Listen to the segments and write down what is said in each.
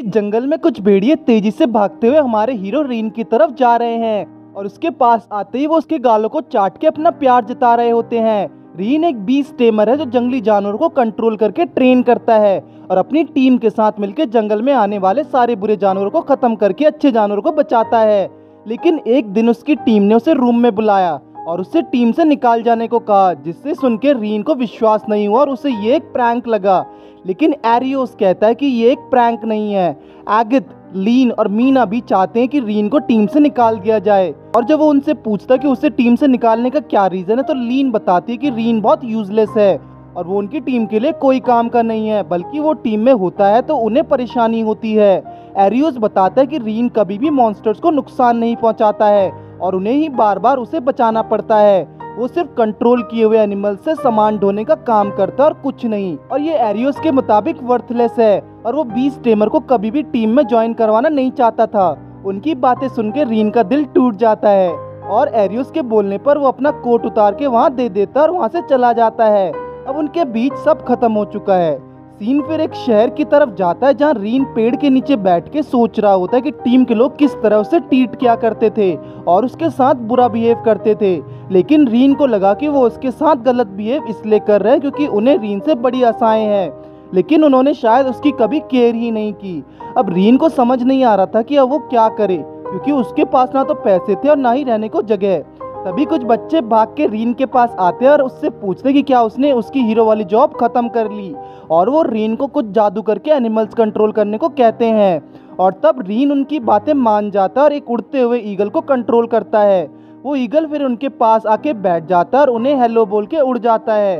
जंगल में कुछ भेड़िए तेजी से भागते हुए हमारे हीरो रीन की तरफ जा रहे हैं और उसके पास आते ही वो उसके गालों को चाट के अपना प्यार जता रहे होते हैं। रीन एक बीस्ट टेमर है जो जंगली जानवरों को कंट्रोल करके ट्रेन करता है और अपनी टीम के साथ मिलकर जंगल में आने वाले सारे बुरे जानवरों को खत्म करके अच्छे जानवरों को बचाता है। लेकिन एक दिन उसकी टीम ने उसे रूम में बुलाया और उससे टीम से निकाल जाने को कहा, जिससे सुनकर रीन को विश्वास नहीं हुआ और उसे ये एक प्रैंक लगा। लेकिन एरियोस कहता है कि ये एक प्रैंक नहीं है। एगिथ, लीन और मीना भी चाहते हैं कि रीन को टीम से निकाल दिया जाए और जब वो उनसे पूछता कि उसे टीम से निकालने का क्या रीजन है तो लीन बताती है कि रीन बहुत यूजलेस है और वो उनकी टीम के लिए कोई काम का नहीं है, बल्कि वो टीम में होता है तो उन्हें परेशानी होती है। एरियोस बताता है कि रीन कभी भी मॉन्स्टर्स को नुकसान नहीं पहुंचाता है और उन्हें ही बार बार उसे बचाना पड़ता है। वो सिर्फ कंट्रोल किए हुए एनिमल से सामान ढोने का काम करता है और कुछ नहीं, और ये एरियोस के मुताबिक वर्थलेस है और वो बीस्ट टेमर को कभी भी टीम में ज्वाइन करवाना नहीं चाहता था। उनकी बातें सुनकर रीन का दिल टूट जाता है और एरियोस के बोलने पर वो अपना कोट उतार के वहाँ दे देता है और वहाँ से चला जाता है। अब उनके बीच सब खत्म हो चुका है। सीन फिर एक शहर की तरफ जाता है जहाँ रीन पेड़ के नीचे बैठ के सोच रहा होता है कि टीम के लोग किस तरह उसे ट्रीट किया करते थे और उसके साथ बुरा बिहेव करते थे। लेकिन रीन को लगा कि वो उसके साथ गलत बिहेव इसलिए कर रहे हैं क्योंकि उन्हें रीन से बड़ी आशाएं हैं, लेकिन उन्होंने शायद उसकी कभी केयर ही नहीं की। अब रीन को समझ नहीं आ रहा था कि अब वो क्या करे, क्योंकि उसके पास ना तो पैसे थे और ना ही रहने को जगह। तभी कुछ बच्चे भाग के रीन के पास आते और उससे पूछते कि क्या उसने उसकी हीरो वाली जॉब खत्म कर ली, और वो रीन को कुछ जादू करके एनिमल्स कंट्रोल करने को कहते हैं। और तब रीन उनकी बातें मान जाता है और एक उड़ते हुए ईगल को कंट्रोल करता है। वो ईगल फिर उनके पास आके बैठ जाता है और उन्हें हेलो बोल के उड़ जाता है।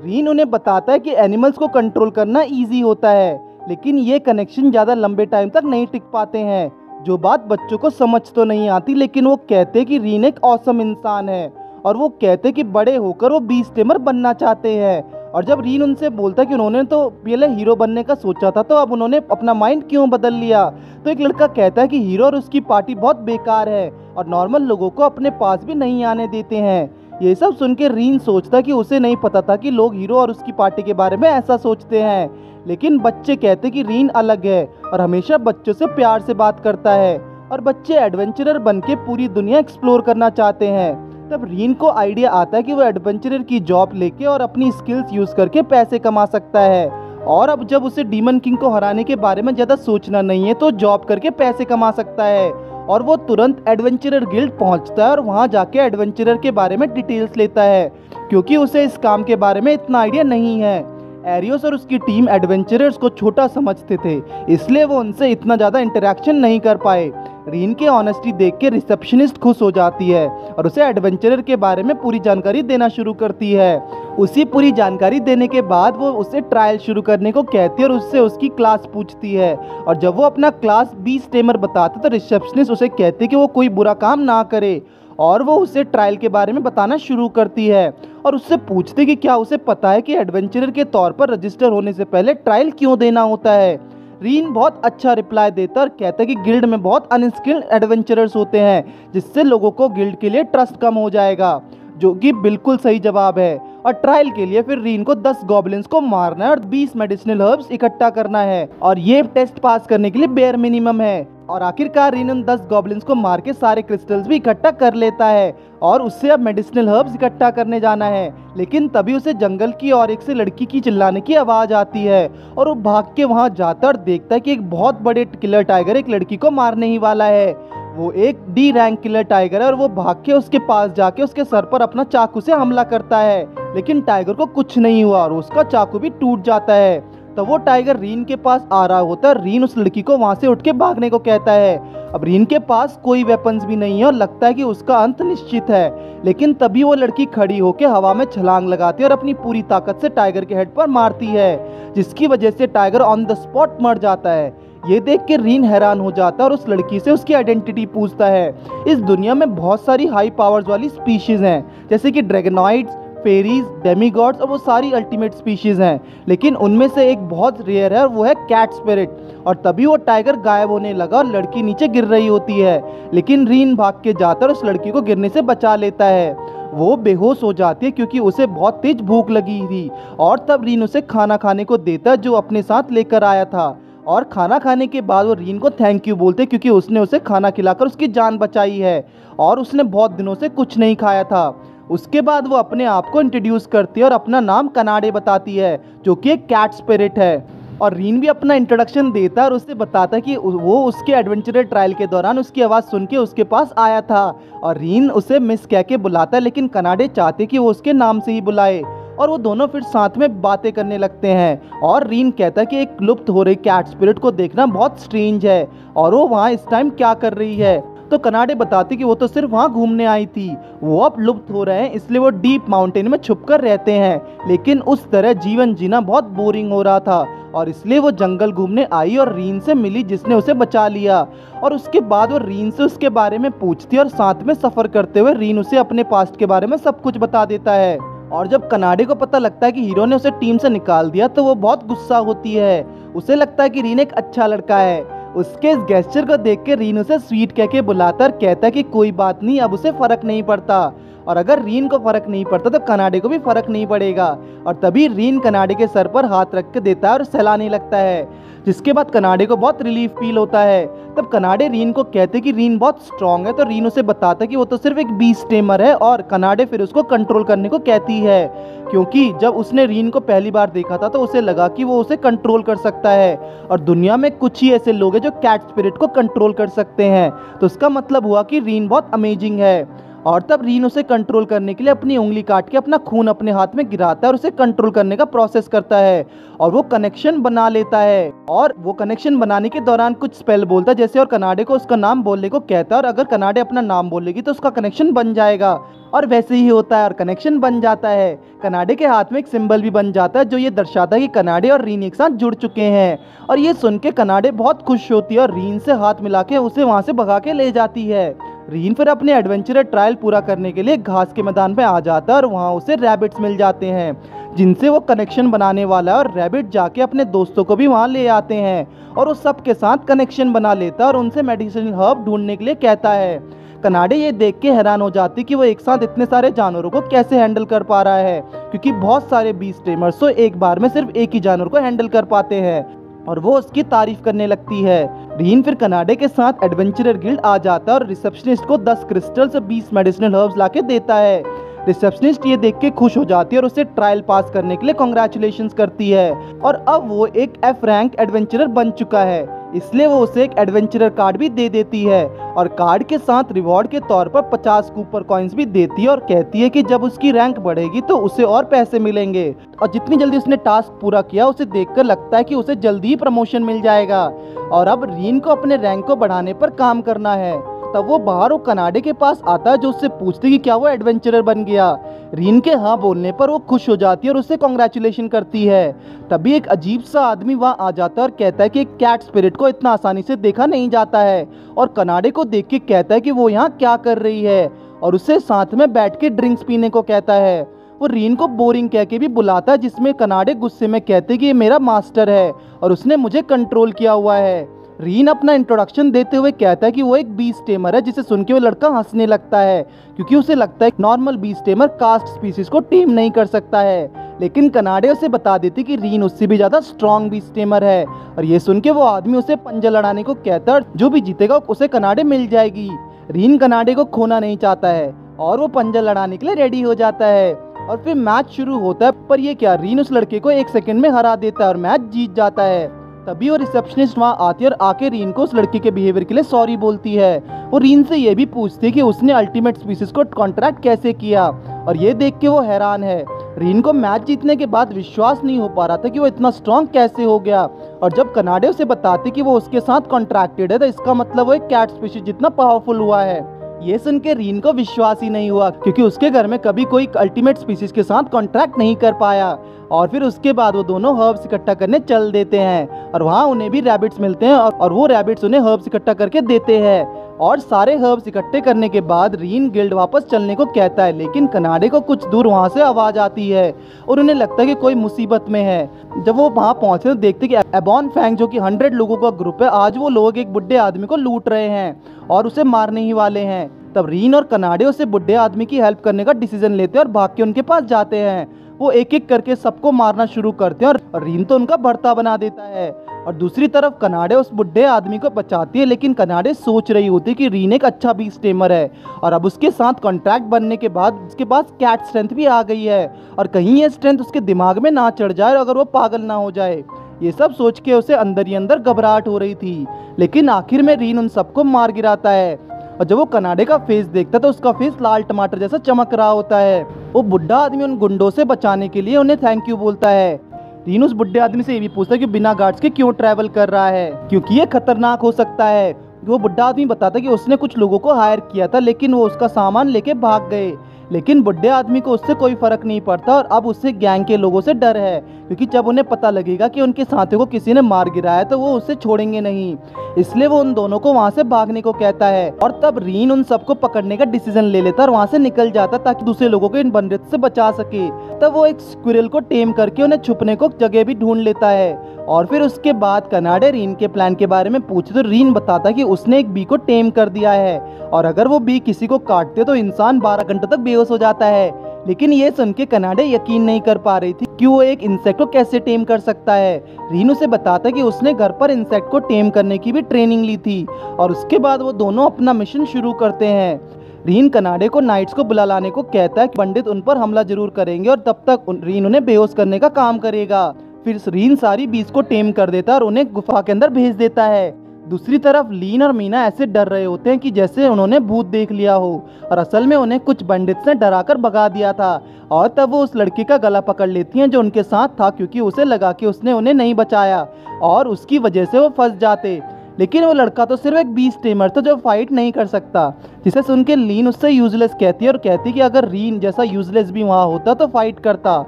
रीन उन्हें बताता है कि एनिमल्स को कंट्रोल करना ईजी होता है, लेकिन ये कनेक्शन ज़्यादा लंबे टाइम तक नहीं टिक पाते हैं। जो बात बच्चों को समझ तो नहीं आती, लेकिन वो कहते कि रीन एक ऑसम इंसान है और वो कहते कि बड़े होकर वो बीस्ट टेमर बनना चाहते हैं। और जब रीन उनसे बोलता कि उन्होंने तो पहले हीरो बनने का सोचा था तो अब उन्होंने अपना माइंड क्यों बदल लिया, तो एक लड़का कहता है कि हीरो और उसकी पार्टी बहुत बेकार है और नॉर्मल लोगों को अपने पास भी नहीं आने देते हैं। ये सब सुन के रीन सोचता कि उसे नहीं पता था कि लोग हीरो और उसकी पार्टी के बारे में ऐसा सोचते हैं। लेकिन बच्चे कहते कि रीन अलग है और हमेशा बच्चों से प्यार से बात करता है और बच्चे एडवेंचरर बन के पूरी दुनिया एक्सप्लोर करना चाहते हैं। तब रीन को आइडिया आता है कि वो एडवेंचरर की जॉब लेके और अपनी स्किल्स यूज करके पैसे कमा सकता है, और अब जब उसे डीमन किंग को हराने के बारे में ज़्यादा सोचना नहीं है तो जॉब करके पैसे कमा सकता है। और वो तुरंत एडवेंचरर गिल्ड पहुंचता है और वहां जाके एडवेंचरर के बारे में डिटेल्स लेता है, क्योंकि उसे इस काम के बारे में इतना आइडिया नहीं है। एरियोस और उसकी टीम एडवेंचरर्स को छोटा समझते थे, इसलिए वो उनसे इतना ज़्यादा इंटरेक्शन नहीं कर पाए। रीन के ऑनेस्टी देख के रिसेप्शनिस्ट खुश हो जाती है और उसे एडवेंचरर के बारे में पूरी जानकारी देना शुरू करती है। उसी पूरी जानकारी देने के बाद वो उसे ट्रायल शुरू करने को कहती है और उससे उसकी क्लास पूछती है, और जब वो अपना क्लास बीस्ट टेमर बताता तो रिसेप्शनिस्ट उसे कहती कि वो कोई बुरा काम ना करे, और वो उसे ट्रायल के बारे में बताना शुरू करती है और उससे पूछते कि क्या उसे पता है कि एडवेंचरर के तौर पर रजिस्टर होने से पहले ट्रायल क्यों देना होता है। रीन बहुत अच्छा रिप्लाई देता और कहता है कि गिल्ड में बहुत अनस्किल्ड एडवेंचरर्स होते हैं, जिससे लोगों को गिल्ड के लिए ट्रस्ट कम हो जाएगा, जो कि बिल्कुल सही जवाब है। और ट्रायल के लिए फिर रीन को 10 गॉब्लिन्स को मारना है और 20 मेडिसिनल हर्ब्स इकट्ठा करना है, और ये टेस्ट पास करने के लिए बेयर मिनिमम है। और आखिरकार रीन उन 10 गॉब्लिन्स को मार के सारे क्रिस्टल्स भी इकट्ठा कर लेता है और उससे अब मेडिसिनल हर्ब्स इकट्ठा करने जाना है। लेकिन तभी उसे जंगल की और एक से लड़की की चिल्लाने की आवाज़ आती है और वो भाग के वहाँ जाता और देखता है कि एक बहुत बड़े किलर टाइगर एक लड़की को मारने ही वाला है। वो एक डी रैंक किलर टाइगर है और वो भाग के उसके पास जाके उसके सर पर अपना चाकू से हमला करता है, लेकिन टाइगर को कुछ नहीं हुआ और उसका चाकू भी टूट जाता है। तब वो टाइगर रीन के पास आ रहा होता है। रीन उस लड़की को वहां से उठ के भागने को कहता है। अब रीन के पास कोई वेपन्स भी नहीं है और लगता है कि उसका अंत निश्चित है, लेकिन तभी वो लड़की खड़ी होकर हवा में छलांग लगाती है और अपनी पूरी ताकत से टाइगर के हेड पर मारती है, जिसकी वजह से टाइगर ऑन द स्पॉट मर जाता है। ये देख के रीन हैरान हो जाता है और उस लड़की से उसकी आइडेंटिटी पूछता है। इस दुनिया में बहुत सारी हाई पावर्स वाली स्पीशीज हैं, जैसे कि ड्रैगनॉइड्स, फेरीज, डेमीगॉड्स और वो सारी अल्टीमेट स्पीशीज हैं, लेकिन उनमें से एक बहुत रेयर है और वो है कैट स्पिरिट। और तभी वो टाइगर गायब होने लगा और लड़की नीचे गिर रही होती है, लेकिन रीन भाग के जाकर उस लड़की को गिरने से बचा लेता है। वो बेहोश हो जाती है क्योंकि उसे बहुत तेज भूख लगी थी, और तब रीन उसे खाना खाने को देता है जो अपने साथ लेकर आया था। और खाना खाने के बाद वो रीन को थैंक यू बोलते क्योंकि उसने उसे खाना खिलाकर उसकी जान बचाई है और उसने बहुत दिनों से कुछ नहीं खाया था। उसके बाद वो अपने आप को इंट्रोड्यूस करती है और अपना नाम कनाडे बताती है जो कि एक कैट स्पिरिट है। और रीन भी अपना इंट्रोडक्शन देता है और उससे बताता है कि वो उसके एडवेंचरर ट्रायल के दौरान उसकी आवाज़ सुन के उसके पास आया था। और रीन उसे मिस कह के बुलाता है, लेकिन कनाडे चाहते कि वो उसके नाम से ही बुलाए। और वो दोनों फिर साथ में बातें करने लगते हैं और रीन कहता है कि एक लुप्त हो रही कैट स्पिरिट को देखना बहुत स्ट्रेंज है और वो वहाँ इस टाइम क्या कर रही है। तो कनाडे बताती कि वो तो सिर्फ वहाँ घूमने आई थी, वो अब लुप्त हो रहे हैं इसलिए वो डीप माउंटेन में छुपकर रहते हैं। लेकिन उस तरह जीवन जीना बहुत बोरिंग हो रहा था और इसलिए वो जंगल घूमने आई और रीन से मिली जिसने उसे बचा लिया। और उसके बाद वो रीन से उसके बारे में पूछती और साथ में सफ़र करते हुए रीन उसे अपने पास्ट के बारे में सब कुछ बता देता है। और जब कनाडे को पता लगता है कि हीरो ने उसे टीम से निकाल दिया तो वो बहुत गुस्सा होती है। उसे लगता है कि रीन एक अच्छा लड़का है। उसके इस गेस्चर को देख के रीन उसे स्वीट कह के बुलाता और कहता है कि कोई बात नहीं, अब उसे फर्क नहीं पड़ता। और अगर रीन को फर्क नहीं पड़ता तो कनाडे को भी फर्क नहीं पड़ेगा। और तभी रीन कनाडे के सर पर हाथ रख के देता है और सहलाने लगता है, जिसके बाद कनाडे को बहुत रिलीफ फील होता है। तब कनाडे रीन को कहते कि रीन बहुत स्ट्रांग है, तो रीन उसे बताता कि वो तो सिर्फ एक बीस्ट टेमर है। और कनाडे फिर उसको कंट्रोल करने को कहती है, क्योंकि जब उसने रीन को पहली बार देखा था तो उसे लगा कि वो उसे कंट्रोल कर सकता है और दुनिया में कुछ ही ऐसे लोग हैं जो कैट स्पिरिट को कंट्रोल कर सकते हैं। तो उसका मतलब हुआ कि रीन बहुत अमेजिंग है। और तब रीन उसे कंट्रोल करने के लिए अपनी उंगली काट के अपना खून अपने हाथ में गिराता है और उसे कंट्रोल करने का प्रोसेस करता है और वो कनेक्शन बना लेता है। और वो कनेक्शन बनाने के दौरान कुछ स्पेल बोलता है जैसे, और कनाडे को उसका नाम बोलने को कहता है और अगर कनाडे अपना नाम बोलेगी तो उसका कनेक्शन बन जाएगा। और वैसे ही होता है और कनेक्शन बन जाता है। कनाडे के हाथ में एक सिंबल भी बन जाता है जो ये दर्शाता है कि कनाडे और रीन एक साथ जुड़ चुके हैं। और ये सुन के कनाडे बहुत खुश होती है और रीन से हाथ मिला के उसे वहाँ से भगा के ले जाती है। रीन फिर अपने एडवेंचरर ट्रायल पूरा करने के लिए घास के मैदान में आ जाता है और वहाँ उसे रैबिट्स मिल जाते हैं जिनसे वो कनेक्शन बनाने वाला है। और रैबिट जाके अपने दोस्तों को भी वहाँ ले आते हैं और वो सबके साथ कनेक्शन बना लेता है और उनसे मेडिसिनल हर्ब ढूंढने के लिए कहता है। कनाडे ये देख के हैरान हो जाती कि वो एक साथ इतने सारे जानवरों को कैसे हैंडल कर पा रहा है, क्योंकि बहुत सारे बीस्ट टेमर्स तो एक बार में सिर्फ एक ही जानवर को हैंडल कर पाते हैं। और वो उसकी तारीफ करने लगती है। रीन फिर कनाडे के साथ एडवेंचरर गिल्ड आ जाता है और रिसेप्शनिस्ट को 10 क्रिस्टल्स और 20 मेडिसिनल हर्ब्स लाके देता है। रिसेप्शनिस्ट ये देख के खुश हो जाती है और उसे ट्रायल पास करने के लिए कॉन्ग्रेचुलेशंस करती है। और अब वो एक F रैंक एडवेंचरर बन चुका है, इसलिए वो उसे एक एडवेंचरर कार्ड भी दे देती है और कार्ड के साथ रिवॉर्ड के तौर पर 50 कूपर कॉइन्स भी देती है और कहती है कि जब उसकी रैंक बढ़ेगी तो उसे और पैसे मिलेंगे। और जितनी जल्दी उसने टास्क पूरा किया उसे देखकर लगता है कि उसे जल्दी ही प्रमोशन मिल जाएगा और अब रीन को अपने रैंक को बढ़ाने पर काम करना है। तब वो बाहर वो कनाडे के पास आता है जो उससे पूछती कि क्या वो एडवेंचरर बन गया। रीन के हाँ बोलने पर वो खुश हो जाती है और उससे कॉन्ग्रेचुलेशन करती है। तभी एक अजीब सा आदमी वहाँ आ जाता है और कहता है कि एक कैट स्पिरिट को इतना आसानी से देखा नहीं जाता है और कनाडे को देख के कहता है कि वो यहाँ क्या कर रही है और उससे साथ में बैठ के ड्रिंक्स पीने को कहता है। वो रीन को बोरिंग कह के भी बुलाता है, जिसमें कनाडे गुस्से में कहते कि ये मेरा मास्टर है और उसने मुझे कंट्रोल किया हुआ है। रीन अपना इंट्रोडक्शन देते हुए कहता है कि वो एक बीस्ट टेमर है, जिसे सुन के वो लड़का हंसने लगता है क्योंकि उसे लगता है normal beast tamer cast species को टीम नहीं कर सकता है। लेकिन कनाडे उसे बता देती कि रीन उससे भी ज्यादा स्ट्रॉन्ग बीस्ट टेमर है और ये सुन के वो आदमी उसे पंजा लड़ाने को कहता है और जो भी जीतेगा उसे कनाडे मिल जाएगी। रीन कनाडे को खोना नहीं चाहता है और वो पंजा लड़ाने के लिए रेडी हो जाता है और फिर मैच शुरू होता है। पर ये क्या, रीन उस लड़के को 1 सेकंड में हरा देता है और मैच जीत जाता है। तभी वो रिसेप्शनिस्ट वहाँ आती है और आके रीन को उस लड़के के बिहेवियर के लिए सॉरी बोलती है। वो रीन से ये भी पूछती है कि उसने अल्टीमेट स्पीसीज को कॉन्ट्रैक्ट कैसे किया और ये देख के वो हैरान है। रीन को मैच जीतने के बाद विश्वास नहीं हो पा रहा था कि वो इतना स्ट्रॉन्ग कैसे हो गया और जब कनाडे उसे बताते कि वो उसके साथ कॉन्ट्रैक्टेड है तो इसका मतलब वो एक कैट स्पीशीज जितना पावरफुल हुआ है। ये सुन के रीन को विश्वास ही नहीं हुआ क्योंकि उसके घर में कभी कोई अल्टीमेट स्पीसीज के साथ कॉन्ट्रैक्ट नहीं कर पाया। और फिर उसके बाद वो दोनों हर्ब्स इकट्ठा करने चल देते हैं और वहाँ उन्हें भी रैबिट्स मिलते हैं और वो रैबिट्स उन्हें हर्ब्स इकट्ठा करके देते हैं। और सारे हर्ब्स इकट्ठे करने के बाद रीन गिल्ड वापस चलने को कहता है, लेकिन कनाडे को कुछ दूर वहाँ से आवाज आती है और उन्हें लगता है कि कोई मुसीबत में है। जब वो वहाँ पहुँचे तो देखते कि एबॉन फैंग जो कि 100 लोगों का ग्रुप है, आज वो लोग एक बुढ़े आदमी को लूट रहे हैं और उसे मारने ही वाले हैं। तब रीन और कनाडे उसे बुढ़े आदमी की हेल्प करने का डिसीजन लेते हैं और भाग के उनके पास जाते हैं। वो एक एक करके सबको मारना शुरू करते हैं और रीन तो उनका भरता बना देता है। और दूसरी तरफ कनाडे उस बुढ़े आदमी को बचाती है, लेकिन कनाडे सोच रही होती कि रीन एक अच्छा बीस्ट टेमर है और अब उसके साथ कॉन्ट्रैक्ट बनने के बाद उसके पास कैट स्ट्रेंथ भी आ गई है और कहीं ये स्ट्रेंथ उसके दिमाग में ना चढ़ जाए अगर वो पागल ना हो जाए। ये सब सोच के उसे अंदर ही अंदर घबराहट हो रही थी, लेकिन आखिर में रीन उन सबको मार गिराता है। और जब वो कनाडे का फेस देखता है तो उसका फेस लाल टमाटर जैसा चमक रहा होता है। वो बुढ़ा आदमी उन गुंडों से बचाने के लिए उन्हें थैंक यू बोलता है। रीन उस बुढ़े आदमी से ये भी पूछता है कि बिना गार्ड्स के क्यों ट्रैवल कर रहा है, क्योंकि ये खतरनाक हो सकता है। वो बुढ़ा आदमी बताता है कि उसने कुछ लोगों को हायर किया था, लेकिन वो उसका सामान लेके भाग गए। लेकिन बुढ़े आदमी को उससे कोई फर्क नहीं पड़ता और अब उससे गैंग के लोगों से डर है, क्योंकि जब उन्हें पता लगेगा कि उनके साथियों को किसी ने मार गिराया तो वो उसे छोड़ेंगे नहीं। इसलिए वो उन दोनों को वहाँ से भागने को कहता है और तब रीन उन सबको पकड़ने का डिसीजन ले लेता और वहाँ से निकल जाता ताकि दूसरे लोगों को इन बंदिश से बचा सके। तब वो एक स्क्विरल को टेम करके उन्हें छुपने को जगह भी ढूंढ लेता है और फिर उसके बाद कनाडे रीन के प्लान के बारे में पूछे तो रीन बताता कि उसने एक बी को टेम कर दिया है और अगर वो बी किसी को काटते तो इंसान 12 घंटों तक बेहोश हो जाता है। लेकिन ये सुन के कनाडे यकीन नहीं कर पा रही थी कि वो एक इंसेक्ट को कैसे टेम कर सकता है। रीन उसे बताता कि उसने घर पर इंसेक्ट को टेम करने की भी ट्रेनिंग ली थी और उसके बाद वो दोनों अपना मिशन शुरू करते हैं। रीन कनाडे को नाइट्स को बुला लाने को कहता है कि पंडित उन पर हमला जरूर करेंगे और तब तक रीन उन्हें बेहोश करने का काम करेगा। फिर रीन सारी बीज को टेम कर देता है और उन्हें गुफा के अंदर भेज देता है। दूसरी तरफ लीन और मीना ऐसे डर रहे होते हैं कि जैसे उन्होंने भूत देख लिया हो और असल में उन्हें कुछ पंडित ने डराकर भगा दिया था। और तब वो उस लड़के का गला पकड़ लेती हैं जो उनके साथ था, क्योंकि उसे लगा कि उसने उन्हें नहीं बचाया और उसकी वजह से वो फंस जाते। लेकिन वो लड़का तो सिर्फ एक बीस्ट टेमर था जो फाइट नहीं कर सकता, जिसे सुन के लीन उससे यूजलेस कहती है और कहती कि अगर रीन जैसा यूजलेस भी वहाँ होता तो फाइट करता।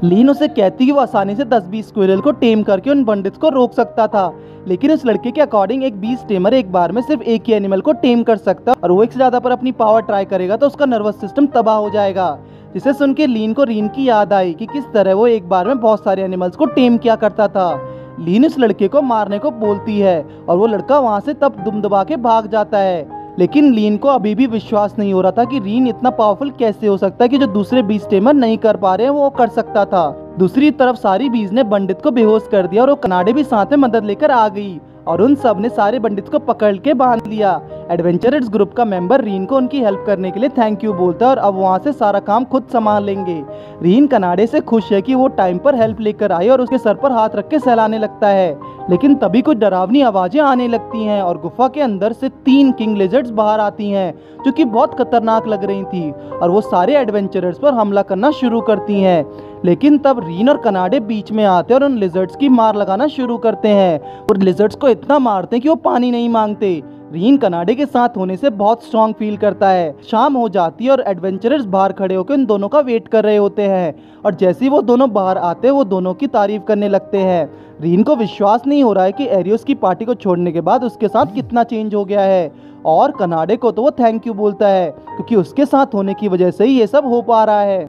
लीन उसे कहती कि वो आसानी से 10-20 स्क्विरल को टेम करके उन बंडिट्स को रोक सकता था, लेकिन उस लड़के के अकॉर्डिंग एक बीस्ट टेमर एक बार में सिर्फ एक ही एनिमल को टेम कर सकता और वो एक से ज्यादा पर अपनी पावर ट्राई करेगा तो उसका नर्वस सिस्टम तबाह हो जाएगा। जिसे सुन के लीन को रीन की याद आई कि किस तरह वो एक बार में बहुत सारे एनिमल्स को टेम किया करता था। लीन उस लड़के को मारने को बोलती है और वो लड़का वहाँ से तब दुम दबा के भाग जाता है। लेकिन लीन को अभी भी विश्वास नहीं हो रहा था कि रीन इतना पावरफुल कैसे हो सकता है कि जो दूसरे बीज टेमर नहीं कर पा रहे हैं वो कर सकता था। दूसरी तरफ सारी बीज ने पंडित को बेहोश कर दिया और वो कनाडे भी साथ में मदद लेकर आ गई और उन सब ने सारे पंडित को पकड़ के बांध लिया। एडवेंचरर्स ग्रुप का मेंबर रीन को उनकी हेल्प करने के लिए थैंक यू बोलता है और अब वहाँ से सारा काम खुद संभाल लेंगे। रीन कनाडे से खुश है कि वो टाइम पर हेल्प लेकर आई और उसके सर पर हाथ रख के सहलाने लगता है। लेकिन तभी कुछ डरावनी आवाजें आने लगती हैं और गुफा के अंदर से 3 किंग लिजर्ड्स बाहर आती हैं जो कि बहुत खतरनाक लग रही थी और वो सारे एडवेंचरर्स पर हमला करना शुरू करती हैं। लेकिन तब रीन और कनाडे बीच में आते हैं और उन लिजर्ड्स की मार लगाना शुरू करते हैं और लिजर्ड्स को इतना मारते हैं कि वो पानी नहीं मांगते। रीन कनाडे के साथ होने से बहुत स्ट्रॉन्ग फील करता है। शाम हो जाती है और एडवेंचरर्स बाहर खड़े होकर उन दोनों का वेट कर रहे होते हैं और जैसे ही वो दोनों बाहर आते हैं वो दोनों की तारीफ करने लगते हैं। रीन को विश्वास नहीं हो रहा है कि एरियोस की पार्टी को छोड़ने के बाद उसके साथ कितना चेंज हो गया है और कनाडे को तो वो थैंक यू बोलता है क्योंकि उसके साथ होने की वजह से ही ये सब हो पा रहा है।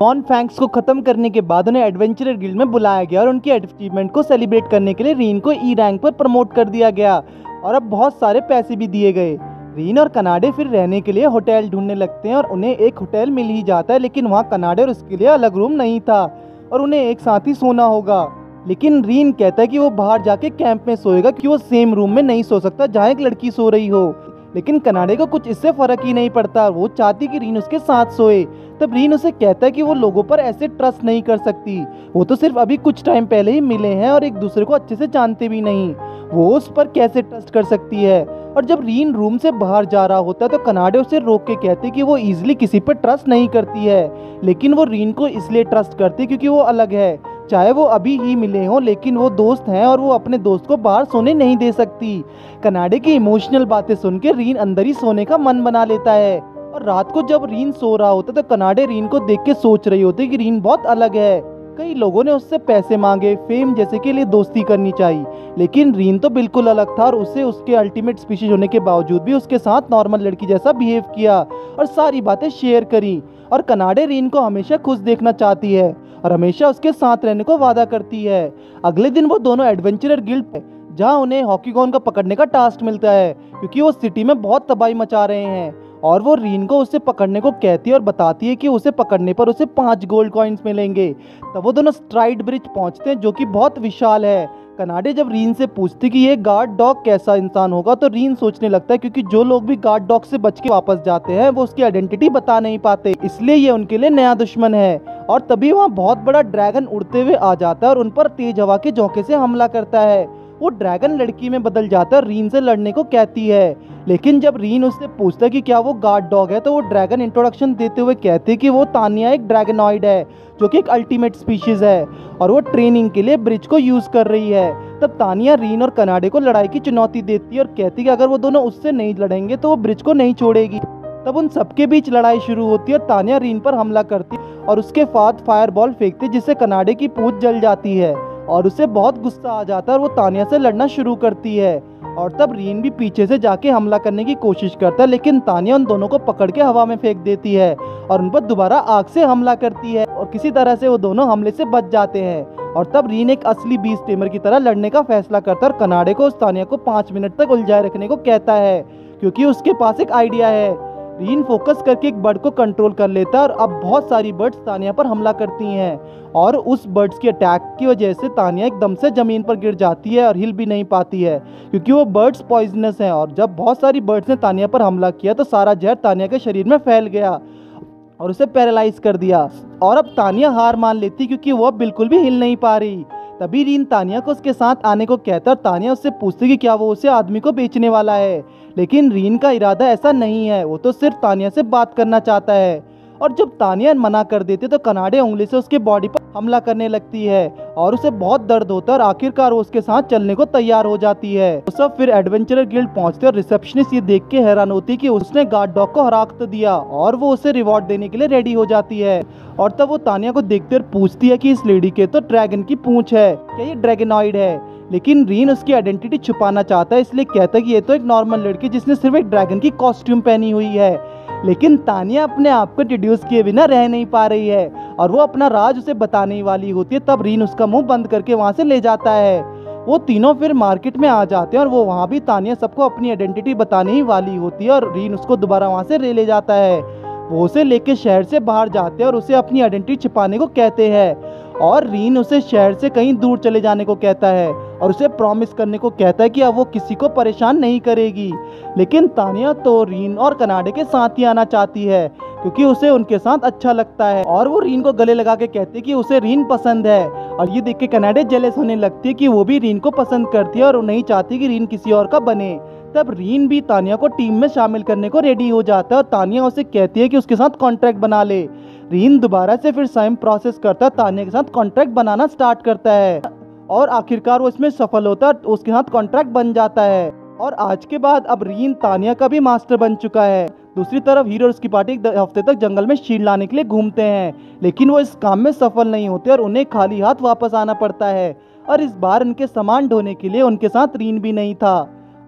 बॉन फैंक्स को खत्म करने के बाद उन्हें एडवेंचरर गिल्ड में बुलाया गया और उनकी अचीवमेंट को सेलिब्रेट करने के लिए रीन को ई रैंक पर प्रमोट कर दिया गया और अब बहुत सारे पैसे भी दिए गए। रीन और कनाडे फिर रहने के लिए होटल ढूंढने लगते हैं और उन्हें एक होटल मिल ही जाता है, लेकिन वहाँ कनाडे और उसके लिए अलग रूम नहीं था और उन्हें एक साथ ही सोना होगा। लेकिन रीन कहता है कि वो बाहर जाके कैंप में सोएगा क्योंकि वो सेम रूम में नहीं सो सकता जहाँ एक लड़की सो रही हो। लेकिन कनाडे को कुछ इससे फर्क ही नहीं पड़ता, वो चाहती कि रीन उसके साथ सोए। तब रीन उसे कहता है कि वो लोगों पर ऐसे ट्रस्ट नहीं कर सकती, वो तो सिर्फ अभी कुछ टाइम पहले ही मिले हैं और एक दूसरे को अच्छे से जानते भी नहीं, वो उस पर कैसे ट्रस्ट कर सकती है। और जब रीन रूम से बाहर जा रहा होता है तो कनाडे उसे रोक के कहते कि वो इजीली किसी पर ट्रस्ट नहीं करती है, लेकिन वो रीन को इसलिए ट्रस्ट करती क्योंकि वो अलग है। चाहे वो अभी ही मिले हों लेकिन वो दोस्त हैं और वो अपने दोस्त को बाहर सोने नहीं दे सकती। कनाडे की इमोशनल बातें सुन के रीन अंदर ही सोने का मन बना लेता है और रात को जब रीन सो रहा होता तो कनाडे रीन को देख के सोच रही होती कि रीन बहुत अलग है। कई लोगों ने उससे पैसे मांगे, फेम जैसे के लिए दोस्ती करनी चाहिए, लेकिन रीन तो बिल्कुल अलग था और उसे उसके अल्टीमेट स्पीशीज होने के बावजूद भी उसके साथ नॉर्मल लड़की जैसा बिहेव किया और सारी बातें शेयर करी। और कनाडे रीन को हमेशा खुश देखना चाहती है और हमेशा उसके साथ रहने को वादा करती है। अगले दिन वो दोनों एडवेंचरर गिल्ड जहाँ उन्हें हॉकीगॉन को पकड़ने का टास्क मिलता है क्योंकि वो सिटी में बहुत तबाही मचा रहे हैं और वो रीन को उसे पकड़ने को कहती है और बताती है कि उसे पकड़ने पर उसे 5 गोल्ड कॉइन्स मिलेंगे। तब वो दोनों स्ट्राइड ब्रिज पहुंचते हैं जो कि बहुत विशाल है। कनाडे जब रीन से पूछती कि ये गार्ड डॉग कैसा इंसान होगा तो रीन सोचने लगता है क्योंकि जो लोग भी गार्ड डॉग से बच के वापस जाते हैं वो उसकी आइडेंटिटी बता नहीं पाते, इसलिए ये उनके लिए नया दुश्मन है। और तभी वहाँ बहुत बड़ा ड्रैगन उड़ते हुए आ जाता है और उन पर तेज हवा के झोंके से हमला करता है। वो ड्रैगन लड़की में बदल जाता है और रीन से लड़ने को कहती है, लेकिन जब रीन उससे पूछता है कि क्या वो गार्ड डॉग है तो वो ड्रैगन इंट्रोडक्शन देते हुए कहती है कि वो तानिया एक ड्रैगनॉइड है जो कि एक अल्टीमेट स्पीशीज है और वो ट्रेनिंग के लिए ब्रिज को यूज कर रही है। तब तानिया रीन और कनाडे को लड़ाई की चुनौती देती है और कहती है कि अगर वो दोनों उससे नहीं लड़ेंगे तो वो ब्रिज को नहीं छोड़ेगी। तब उन सबके बीच लड़ाई शुरू होती है और तानिया रीन पर हमला करती है और उसके बाद फायरबॉल फेंकती है जिससे कनाडे की पूंछ जल जाती है और उसे बहुत गुस्सा आ जाता है और वो तानिया से लड़ना शुरू करती है। और तब रीन भी पीछे से जाके हमला करने की कोशिश करता है, लेकिन तानिया उन दोनों को पकड़ के हवा में फेंक देती है और उन पर दोबारा आग से हमला करती है और किसी तरह से वो दोनों हमले से बच जाते हैं। और तब रीन एक असली बीस्ट टेमर की तरह लड़ने का फैसला करता है और कनाडे को उस तानिया को 5 मिनट तक उलझाए रखने को कहता है क्योंकि उसके पास एक आइडिया है। रीन फोकस करके एक बर्ड को कंट्रोल कर लेता है और अब बहुत सारी बर्ड्स तानिया पर हमला करती हैं और उस बर्ड्स के अटैक की वजह से तानिया एकदम से जमीन पर गिर जाती है और हिल भी नहीं पाती है क्योंकि वो बर्ड्स पॉइजनस हैं। और जब बहुत सारी बर्ड्स ने तानिया पर हमला किया तो सारा जहर तानिया के शरीर में फैल गया और उसे पैरालाइज कर दिया और अब तानिया हार मान लेती क्योंकि वो बिल्कुल भी हिल नहीं पा रही। तभी रीन तानिया को उसके साथ आने को कहता है और तानिया उससे पूछती कि क्या वो उसे आदमी को बेचने वाला है, लेकिन रीन का इरादा ऐसा नहीं है, वो तो सिर्फ तानिया से बात करना चाहता है। और जब तानिया मना कर देती तो कनाडे उंगली से उसके बॉडी पर हमला करने लगती है और उसे बहुत दर्द होता है और आखिरकार वो उसके साथ चलने को तैयार हो जाती है। वो सब फिर एडवेंचरर गिल्ड पहुंचते और रिसेप्शनिस्ट ये देख के हैरान होती है कि उसने गार्ड डॉग को हरा तो दिया और वो उसे रिवॉर्ड देने के लिए रेडी हो जाती है। और तब वो तानिया को देखते और पूछती है कि इस लेडी के तो ड्रैगन की पूंछ है, क्या ये ड्रैगनॉइड है? लेकिन रीन उसकी आइडेंटिटी छुपाना चाहता है, इसलिए कहता है कि ये तो एक नॉर्मल लड़की जिसने सिर्फ एक ड्रैगन की कॉस्ट्यूम पहनी हुई है। लेकिन तानिया अपने आप को इंट्रोड्यूस किए बिना रह नहीं पा रही है और वो अपना राज उसे बताने ही वाली होती है। तब रीन उसका मुंह बंद करके वहां से ले जाता है। वो तीनों फिर मार्केट में आ जाते हैं और वो वहां भी तानिया सबको अपनी आइडेंटिटी बताने ही वाली होती है और रीन उसको दोबारा वहां से ले जाता है। वो उसे लेके शहर से बाहर जाते हैं और उसे अपनी आइडेंटिटी छिपाने को कहते हैं और रीन उसे शहर से कहीं दूर चले जाने को कहता है और उसे प्रॉमिस करने को कहता है कि अब वो किसी को परेशान नहीं करेगी। लेकिन तानिया तो रीन और कनाडे के साथ ही आना चाहती है क्योंकि उसे उनके साथ अच्छा लगता है और वो रीन को गले लगा के कहती है कि उसे रीन पसंद है। और ये देख के कनाडे जेलस होने लगती है कि वो भी रीन को पसंद करती है और वो नहीं चाहती कि रीन किसी और का बने। तब रीन भी तानिया को टीम में शामिल करने को रेडी हो जाता है और तानिया उसे कहती है कि उसके साथ कॉन्ट्रैक्ट बना ले। रीन दोबारा से फिर सेम प्रोसेस करता है, तानिया के साथ कॉन्ट्रैक्ट बनाना स्टार्ट करता है और आखिरकार वो इसमें सफल होता है, उसके साथ कॉन्ट्रैक्ट बन जाता है। और आज के बाद अब रीन तानिया का भी मास्टर बन चुका है। दूसरी तरफ हीरो और उसकी पार्टी एक हफ्ते तक जंगल में शील्ड लाने के लिए घूमते हैं, लेकिन वो इस काम में सफल नहीं होते और उन्हें खाली हाथ वापस आना पड़ता है। और इस बार उनके सामान ढोने के लिए उनके साथ रीन भी नहीं था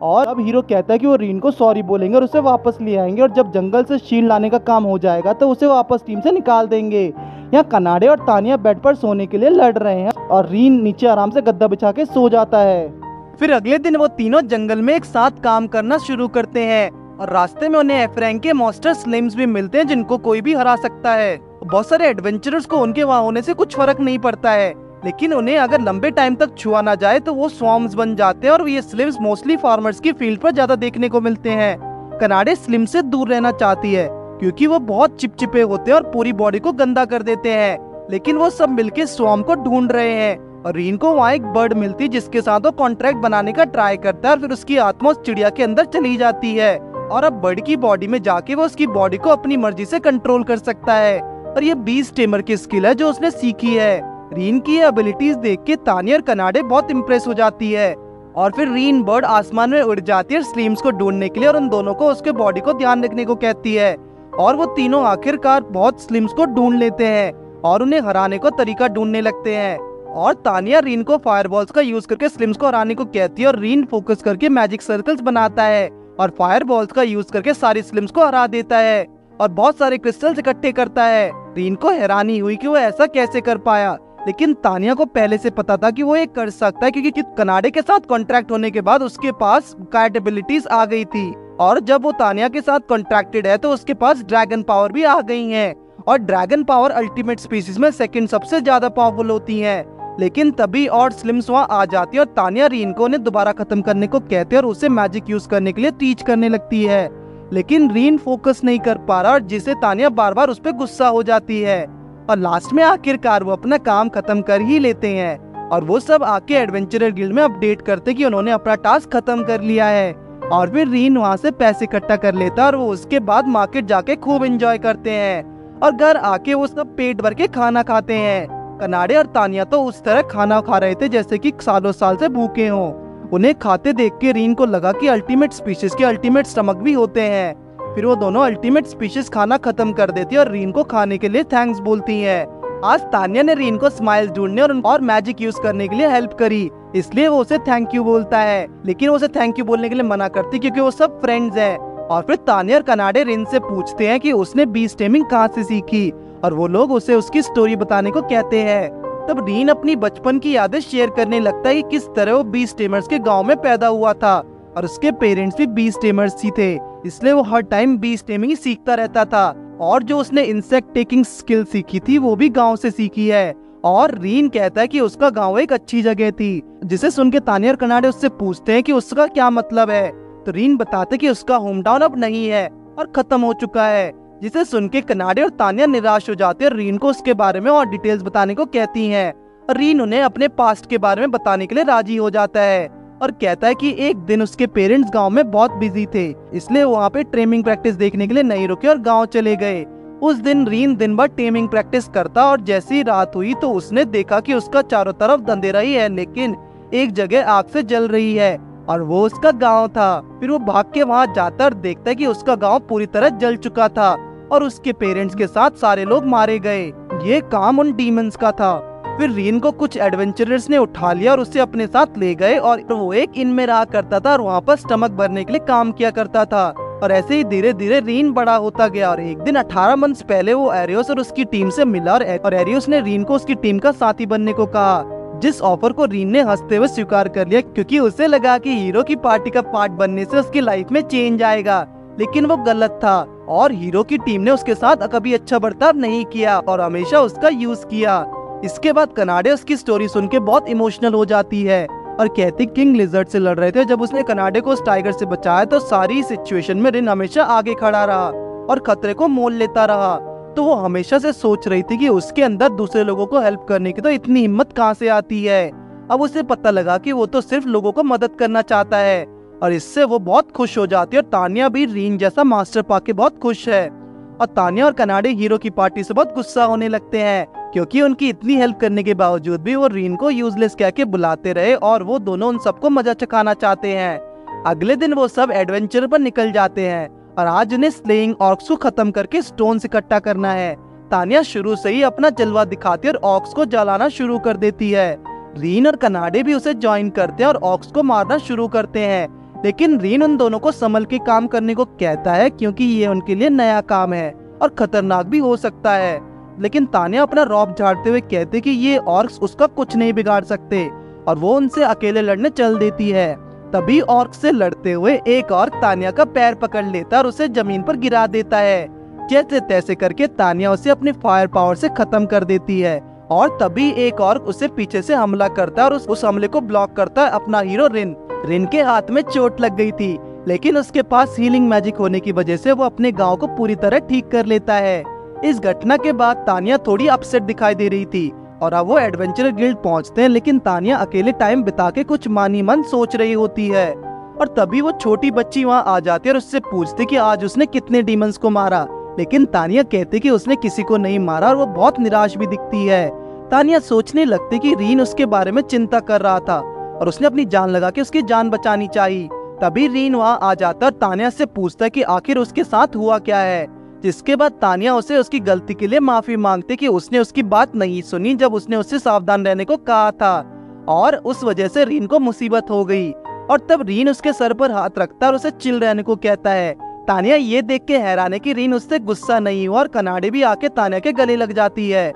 और अब हीरो कहता है कि वो रीन को सॉरी बोलेंगे और उसे वापस ले आएंगे और जब जंगल से शील्ड लाने का काम हो जाएगा तो उसे वापस टीम से निकाल देंगे। यहाँ कनाडे और तानिया बेड पर सोने के लिए लड़ रहे हैं और रीन नीचे आराम से गद्दा बिछा के सो जाता है। फिर अगले दिन वो तीनों जंगल में एक साथ काम करना शुरू करते हैं और रास्ते में उन्हें एफ रैंक के मॉन्स्टर स्लिम्स भी मिलते हैं जिनको कोई भी हरा सकता है। बहुत सारे एडवेंचरर्स को उनके वहाँ होने से कुछ फर्क नहीं पड़ता है, लेकिन उन्हें अगर लंबे टाइम तक छुआ ना जाए तो वो स्वॉर्म्स बन जाते हैं और ये स्लिम्स मोस्टली फार्मर्स की फील्ड पर ज्यादा देखने को मिलते हैं। कनाडे स्लिम से दूर रहना चाहती है क्योंकि वो बहुत चिपचिपे होते हैं और पूरी बॉडी को गंदा कर देते हैं, लेकिन वो सब मिलके स्वॉर्म को ढूंढ रहे हैं और रीन को वहाँ एक बर्ड मिलती है जिसके साथ वो कॉन्ट्रैक्ट बनाने का ट्राई करता है और फिर उसकी आत्मा उस चिड़िया के अंदर चली जाती है और अब बर्ड की बॉडी में जाके वो उसकी बॉडी को अपनी मर्जी से कंट्रोल कर सकता है और ये बीस्ट टेमर की स्किल है जो उसने सीखी है। रीन की एबिलिटीज देख के तानिया और कनाडे बहुत इम्प्रेस हो जाती है और फिर रीन बर्ड आसमान में उड़ जाती है स्लिम्स को ढूंढने के लिए और उन दोनों को उसके बॉडी को ध्यान रखने को कहती है और वो तीनों आखिरकार बहुत स्लिम्स को ढूंढ लेते हैं और उन्हें हराने को तरीका ढूंढने लगते हैं और तानिया रीन को फायरबॉल्स का यूज करके स्लिम्स को हराने को कहती है और रीन फोकस करके मैजिक सर्कल्स बनाता है और फायरबॉल्स का यूज करके सारी स्लिम्स को हरा देता है और बहुत सारे क्रिस्टल्स इकट्ठे करता है। रीन को हैरानी हुई कि वो ऐसा कैसे कर पाया, लेकिन तानिया को पहले से पता था कि वो ये कर सकता है क्योंकि कनाडे के साथ कॉन्ट्रैक्ट होने के बाद उसके पास कैट एबिलिटीज आ गई थी और जब वो तानिया के साथ कॉन्ट्रैक्टेड है तो उसके पास ड्रैगन पावर भी आ गई है, और ड्रैगन पावर अल्टीमेट स्पीसीज में सेकंड सबसे ज्यादा पावरफुल होती है। लेकिन तभी और स्लिम्स वहाँ आ जाती है और तानिया रीन को उन्हें दोबारा खत्म करने को कहते हैं और उसे मैजिक यूज करने के लिए टीच करने लगती है। लेकिन रीन फोकस नहीं कर पा रहा और जिसे तानिया बार बार उस पर गुस्सा हो जाती है, और लास्ट में आखिरकार वो अपना काम खत्म कर ही लेते हैं। और वो सब आके एडवेंचरर गिल्ड में अपडेट करते कि उन्होंने अपना टास्क खत्म कर लिया है। और फिर रीन वहाँ से पैसे इकट्ठा कर लेता है और वो उसके बाद मार्केट जाके खूब एंजॉय करते हैं और घर आके वो सब पेट भर के खाना खाते हैं। कनाडे और तानिया तो उस तरह खाना खा रहे थे जैसे कि सालों साल से भूखे हों। उन्हें खाते देख के रीन को लगा कि अल्टीमेट स्पीशीज के अल्टीमेट स्टमक भी होते हैं। फिर वो दोनों अल्टीमेट स्पीशीज खाना खत्म कर देती है और रीन को खाने के लिए थैंक्स बोलती है। आज तानिया ने रीन को स्माइल ढूंढने और मैजिक यूज करने के लिए हेल्प करी, इसलिए वो उसे थैंक यू बोलता है। लेकिन वो उसे थैंक यू बोलने के लिए मना करती क्योंकि वो सब फ्रेंड्स हैं। और फिर तानिया और कनाडे रीन से पूछते हैं कि उसने बीस्ट टेमिंग कहाँ से सीखी, और वो लोग उसे उसकी स्टोरी बताने को कहते हैं। तब रीन अपनी बचपन की यादें शेयर करने लगता है कि किस तरह वो बीस्ट टेमर्स के गांव में पैदा हुआ था और उसके पेरेंट्स भी बीस्ट टेमर्स ही थे, इसलिए वो हर टाइम बीस्ट टेमिंग ही सीखता रहता था। और जो उसने इंसेक्ट टेकिंग स्किल सीखी थी वो भी गांव से सीखी है। और रीन कहता है कि उसका गांव एक अच्छी जगह थी, जिसे सुन के तानिया और कनाडे उससे पूछते हैं कि उसका क्या मतलब है। तो रीन बताते कि उसका होम टाउन अब नहीं है और खत्म हो चुका है, जिसे सुन के कनाडे और तानिया निराश हो जाते हैं और रीन को उसके बारे में और डिटेल्स बताने को कहती हैं। रीन उन्हें अपने पास्ट के बारे में बताने के लिए राजी हो जाता है और कहता है कि एक दिन उसके पेरेंट्स गांव में बहुत बिजी थे, इसलिए वहाँ पे टेमिंग प्रैक्टिस देखने के लिए नहीं रुके और गांव चले गए। उस दिन रीन दिन भर टेमिंग प्रैक्टिस करता और जैसी ही रात हुई तो उसने देखा कि उसका चारों तरफ अंधेरा ही है, लेकिन एक जगह आग से जल रही है और वो उसका गांव था। फिर वो भाग के वहाँ जाता और देखता है कि उसका गांव पूरी तरह जल चुका था और उसके पेरेंट्स के साथ सारे लोग मारे गए। ये काम उन डीमंस का था। फिर रीन को कुछ एडवेंचरर्स ने उठा लिया और उसे अपने साथ ले गए और वो एक इन में रहा करता था और वहाँ पर स्टमक भरने के लिए काम किया करता था। और ऐसे ही धीरे धीरे रीन बड़ा होता गया और एक दिन 18 मंथ्स पहले वो एरियोस और उसकी टीम से मिला और एरियोस ने रीन को उसकी टीम का साथी बनने को कहा, जिस ऑफर को रीन ने हंसते हुए स्वीकार कर लिया क्योंकि उसे लगा कि हीरो की पार्टी का पार्ट बनने से उसकी लाइफ में चेंज आएगा। लेकिन वो गलत था और हीरो की टीम ने उसके साथ कभी अच्छा बर्ताव नहीं किया और हमेशा उसका यूज किया। इसके बाद कनाडे उसकी स्टोरी सुन के बहुत इमोशनल हो जाती है और कहती किंग लिजर्ड से लड़ रहे थे, जब उसने कनाडे को उस टाइगर से बचाया तो सारी सिचुएशन में रिन हमेशा आगे खड़ा रहा और खतरे को मोल लेता रहा। तो वो हमेशा से सोच रही थी कि उसके अंदर दूसरे लोगों को हेल्प करने की तो इतनी हिम्मत कहाँ से आती है। अब उसे पता लगा कि वो तो सिर्फ लोगों को मदद करना चाहता है और इससे वो बहुत खुश हो जाती है। और तानिया भी रीन जैसा मास्टर पाके बहुत खुश है और तानिया और कनाडे हीरो की पार्टी से बहुत गुस्सा होने लगते हैं क्योंकि उनकी इतनी हेल्प करने के बावजूद भी वो रीन को यूजलेस कह के बुलाते रहे और वो दोनों उन सबको मजा चखाना चाहते हैं। अगले दिन वो सब एडवेंचर पर निकल जाते हैं और आज उन्हें स्लेइंग ऑर्क्स को खत्म करके स्टोन्स इकट्ठा करना है। तानिया शुरू से ही अपना जलवा दिखाती है और ऑर्क्स को जलाना शुरू कर देती है। रीन और कनाडे भी उसे ज्वाइन करते हैं और ऑर्क्स को मारना शुरू करते हैं, लेकिन रीन उन दोनों को संभल के काम करने को कहता है क्योंकि ये उनके लिए नया काम है और खतरनाक भी हो सकता है। लेकिन तानिया अपना रॉब झाड़ते हुए कहते कि ये ऑर्क्स उसका कुछ नहीं बिगाड़ सकते और वो उनसे अकेले लड़ने चल देती है। तभी ऑर्क से लड़ते हुए एक ऑर्क तानिया का पैर पकड़ लेता है और उसे जमीन पर गिरा देता है। जैसे तैसे करके तानिया उसे अपनी फायर पावर से खत्म कर देती है और तभी एक ऑर्क उसे पीछे से हमला करता है और उस हमले को ब्लॉक करता है अपना हीरो रिन। रिन के हाथ में चोट लग गई थी, लेकिन उसके पास हीलिंग मैजिक होने की वजह से वो अपने गांव को पूरी तरह ठीक कर लेता है। इस घटना के बाद तानिया थोड़ी अपसेट दिखाई दे रही थी और अब वो एडवेंचर गिल्ड पहुंचते हैं, लेकिन तानिया अकेले टाइम बिता के कुछ मानी मन सोच रही होती है। और तभी वो छोटी बच्ची वहाँ आ जाती है और उससे पूछती कि आज उसने कितने डीमंस को मारा, लेकिन तानिया कहती कि उसने किसी को नहीं मारा और वो बहुत निराश भी दिखती है। तानिया सोचने लगती कि रीन उसके बारे में चिंता कर रहा था और उसने अपनी जान लगा के उसकी जान बचानी चाहिए। तभी रीन वहाँ आ जाता और तानिया से पूछता है कि आखिर उसके साथ हुआ क्या है, जिसके बाद तानिया उसे उसकी गलती के लिए माफी मांगते कि उसने उसकी बात नहीं सुनी जब उसने उससे सावधान रहने को कहा था और उस वजह से रीन को मुसीबत हो गई। और तब रीन उसके सर पर हाथ रखता है और उसे चिल रहने को कहता है। तानिया ये देख के हैरान है कि रीन उससे गुस्सा नहीं हुआ और कनाडे भी आके तानिया के गले लग जाती है।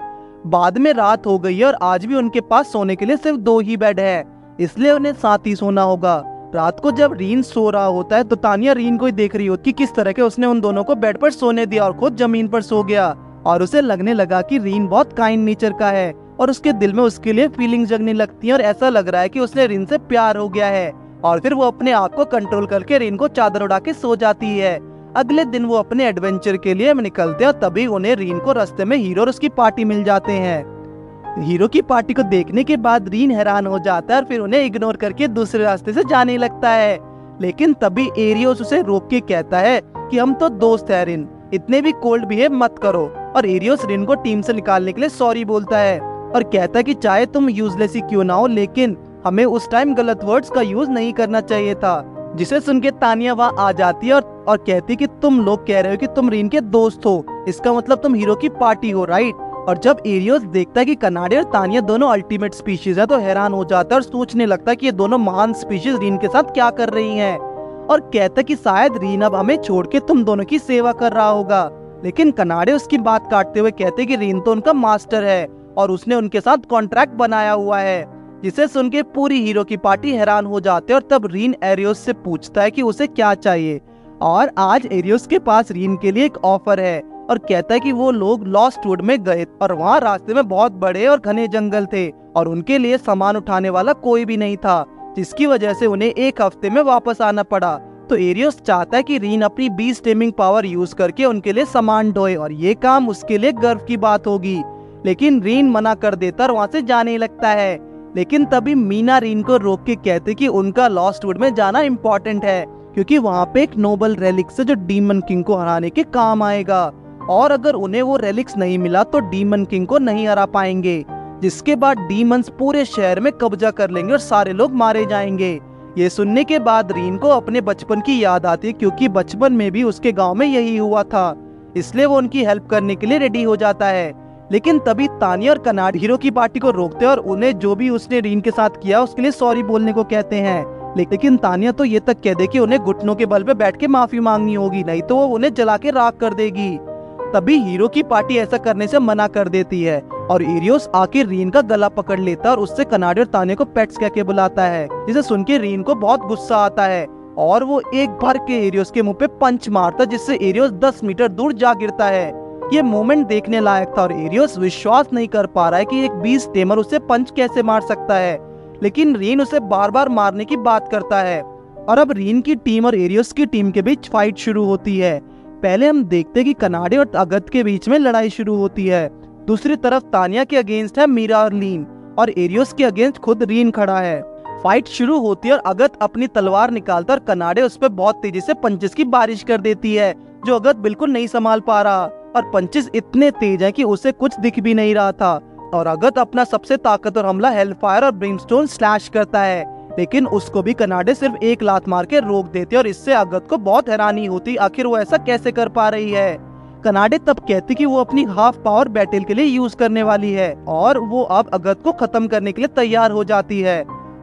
बाद में रात हो गई और आज भी उनके पास सोने के लिए सिर्फ 2 ही बेड है, इसलिए उन्हें साथ ही सोना होगा। रात को जब रीन सो रहा होता है तो तानिया रीन को ही देख रही होती कि किस तरह के उसने उन दोनों को बेड पर सोने दिया और खुद जमीन पर सो गया। और उसे लगने लगा कि रीन बहुत काइंड नेचर का है और उसके दिल में उसके लिए फीलिंग जगने लगती है और ऐसा लग रहा है कि उसने रीन से प्यार हो गया है। और फिर वो अपने आप को कंट्रोल करके रीन को चादर उड़ा के सो जाती है। अगले दिन वो अपने एडवेंचर के लिए निकलते हैं और तभी उन्हें रीन को रास्ते में हीरो और उसकी पार्टी मिल जाते हैं। हीरो की पार्टी को देखने के बाद रीन हैरान हो जाता है और फिर उन्हें इग्नोर करके दूसरे रास्ते से जाने लगता है। लेकिन तभी एरियोस उसे रोक के कहता है कि हम तो दोस्त हैं रीन, इतने भी कोल्ड बिहेव मत करो। और एरियोस रीन को टीम से निकालने के लिए सॉरी बोलता है और कहता है कि चाहे तुम यूजलेस ही क्यों ना हो, लेकिन हमें उस टाइम गलत वर्ड्स का यूज नहीं करना चाहिए था। जिसे सुन के तानिया वहाँ आ जाती है और कहती है कि तुम लोग कह रहे हो कि तुम रीन के दोस्त हो, इसका मतलब तुम हीरो की पार्टी हो, राइट। और जब एरियोस देखता है कि कनाडे और तानिया दोनों अल्टीमेट स्पीशीज है तो हैरान हो जाता है और सोचने लगता है कि ये दोनों महान स्पीशीज रीन के साथ क्या कर रही हैं। और कहता है कि शायद रीन अब हमें छोड़ के तुम दोनों की सेवा कर रहा होगा। लेकिन कनाडे उसकी बात काटते हुए कहते कि रीन तो उनका मास्टर है और उसने उनके साथ कॉन्ट्रैक्ट बनाया हुआ है। जिसे सुन के पूरी हीरो की पार्टी हैरान हो जाते हैं और तब रीन एरियोस से पूछता है कि उसे क्या चाहिए। और आज एरियोस के पास रीन के लिए एक ऑफर है और कहता है कि वो लोग लॉस्ट वुड में गए और वहाँ रास्ते में बहुत बड़े और घने जंगल थे और उनके लिए सामान उठाने वाला कोई भी नहीं था, जिसकी वजह से उन्हें एक हफ्ते में वापस आना पड़ा। तो एरियोस चाहता है कि रीन अपनी बीस्ट टेमिंग पावर यूज करके उनके लिए सामान ढोए और ये काम उसके लिए गर्व की बात होगी। लेकिन रीन मना कर देता और वहाँ से जाने लगता है। लेकिन तभी मीना रीन को रोक के कहते कि उनका लॉस्ट वुड में जाना इम्पोर्टेंट है क्योंकि वहाँ पे एक नोबल रेलिक्स है जो डीमन किंग को हराने के काम आएगा और अगर उन्हें वो रेलिक्स नहीं मिला तो डीमन किंग को नहीं हरा पाएंगे, जिसके बाद डीमंस पूरे शहर में कब्जा कर लेंगे और सारे लोग मारे जाएंगे। ये सुनने के बाद रीन को अपने बचपन की याद आती है क्योंकि बचपन में भी उसके गांव में यही हुआ था, इसलिए वो उनकी हेल्प करने के लिए रेडी हो जाता है। लेकिन तभी तानिया और कनाड हीरो की पार्टी को रोकते हैं और उन्हें जो भी उसने रीन के साथ किया उसके लिए सॉरी बोलने को कहते हैं। लेकिन तानिया तो ये तक कह दे कि उन्हें घुटनों के बल पे बैठ के माफी मांगनी होगी, नहीं तो वो उन्हें जला के राख कर देगी। तभी हीरो की पार्टी ऐसा करने से मना कर देती है और एरियोस आके रीन का गला पकड़ लेता है और उससे कनाडे और तानिया को पेट्स कह के बुलाता है, जिसे सुन के रीन को बहुत गुस्सा आता है और वो एक बार के एरियोस के मुंह पे पंच मारता जिससे एरियोस 10 मीटर दूर जा गिरता है। ये मोमेंट देखने लायक था और एरियोस विश्वास नहीं कर पा रहा है कि एक बीस्ट टेमर उसे पंच कैसे मार सकता है। लेकिन रीन उसे बार बार मारने की बात करता है और अब रीन की टीम और एरियोस की टीम के बीच फाइट शुरू होती है। पहले हम देखते हैं कि कनाडे और अगत के बीच में लड़ाई शुरू होती है। दूसरी तरफ तानिया के अगेंस्ट है मीरा और लीन और एरियोस के अगेंस्ट खुद रीन खड़ा है। फाइट शुरू होती है और अगत अपनी तलवार निकालता और कनाडे उस पर बहुत तेजी से पंचेस की बारिश कर देती है जो अगत बिल्कुल नहीं संभाल पा रहा और पंचेस इतने तेज हैं कि उसे कुछ दिख भी नहीं रहा था। और अगत अपना सबसे ताकतवर हमला हेलफायर और ब्रिमस्टोन स्लैश करता है, लेकिन उसको भी कनाडे सिर्फ एक लात मार के रोक देते और इससे अगत को बहुत हैरानी होती आखिर वो ऐसा कैसे कर पा रही है। कनाडे तब कहती कि वो अपनी हाफ पावर बैटल के लिए यूज करने वाली है और वो अब अगत को खत्म करने के लिए तैयार हो जाती है।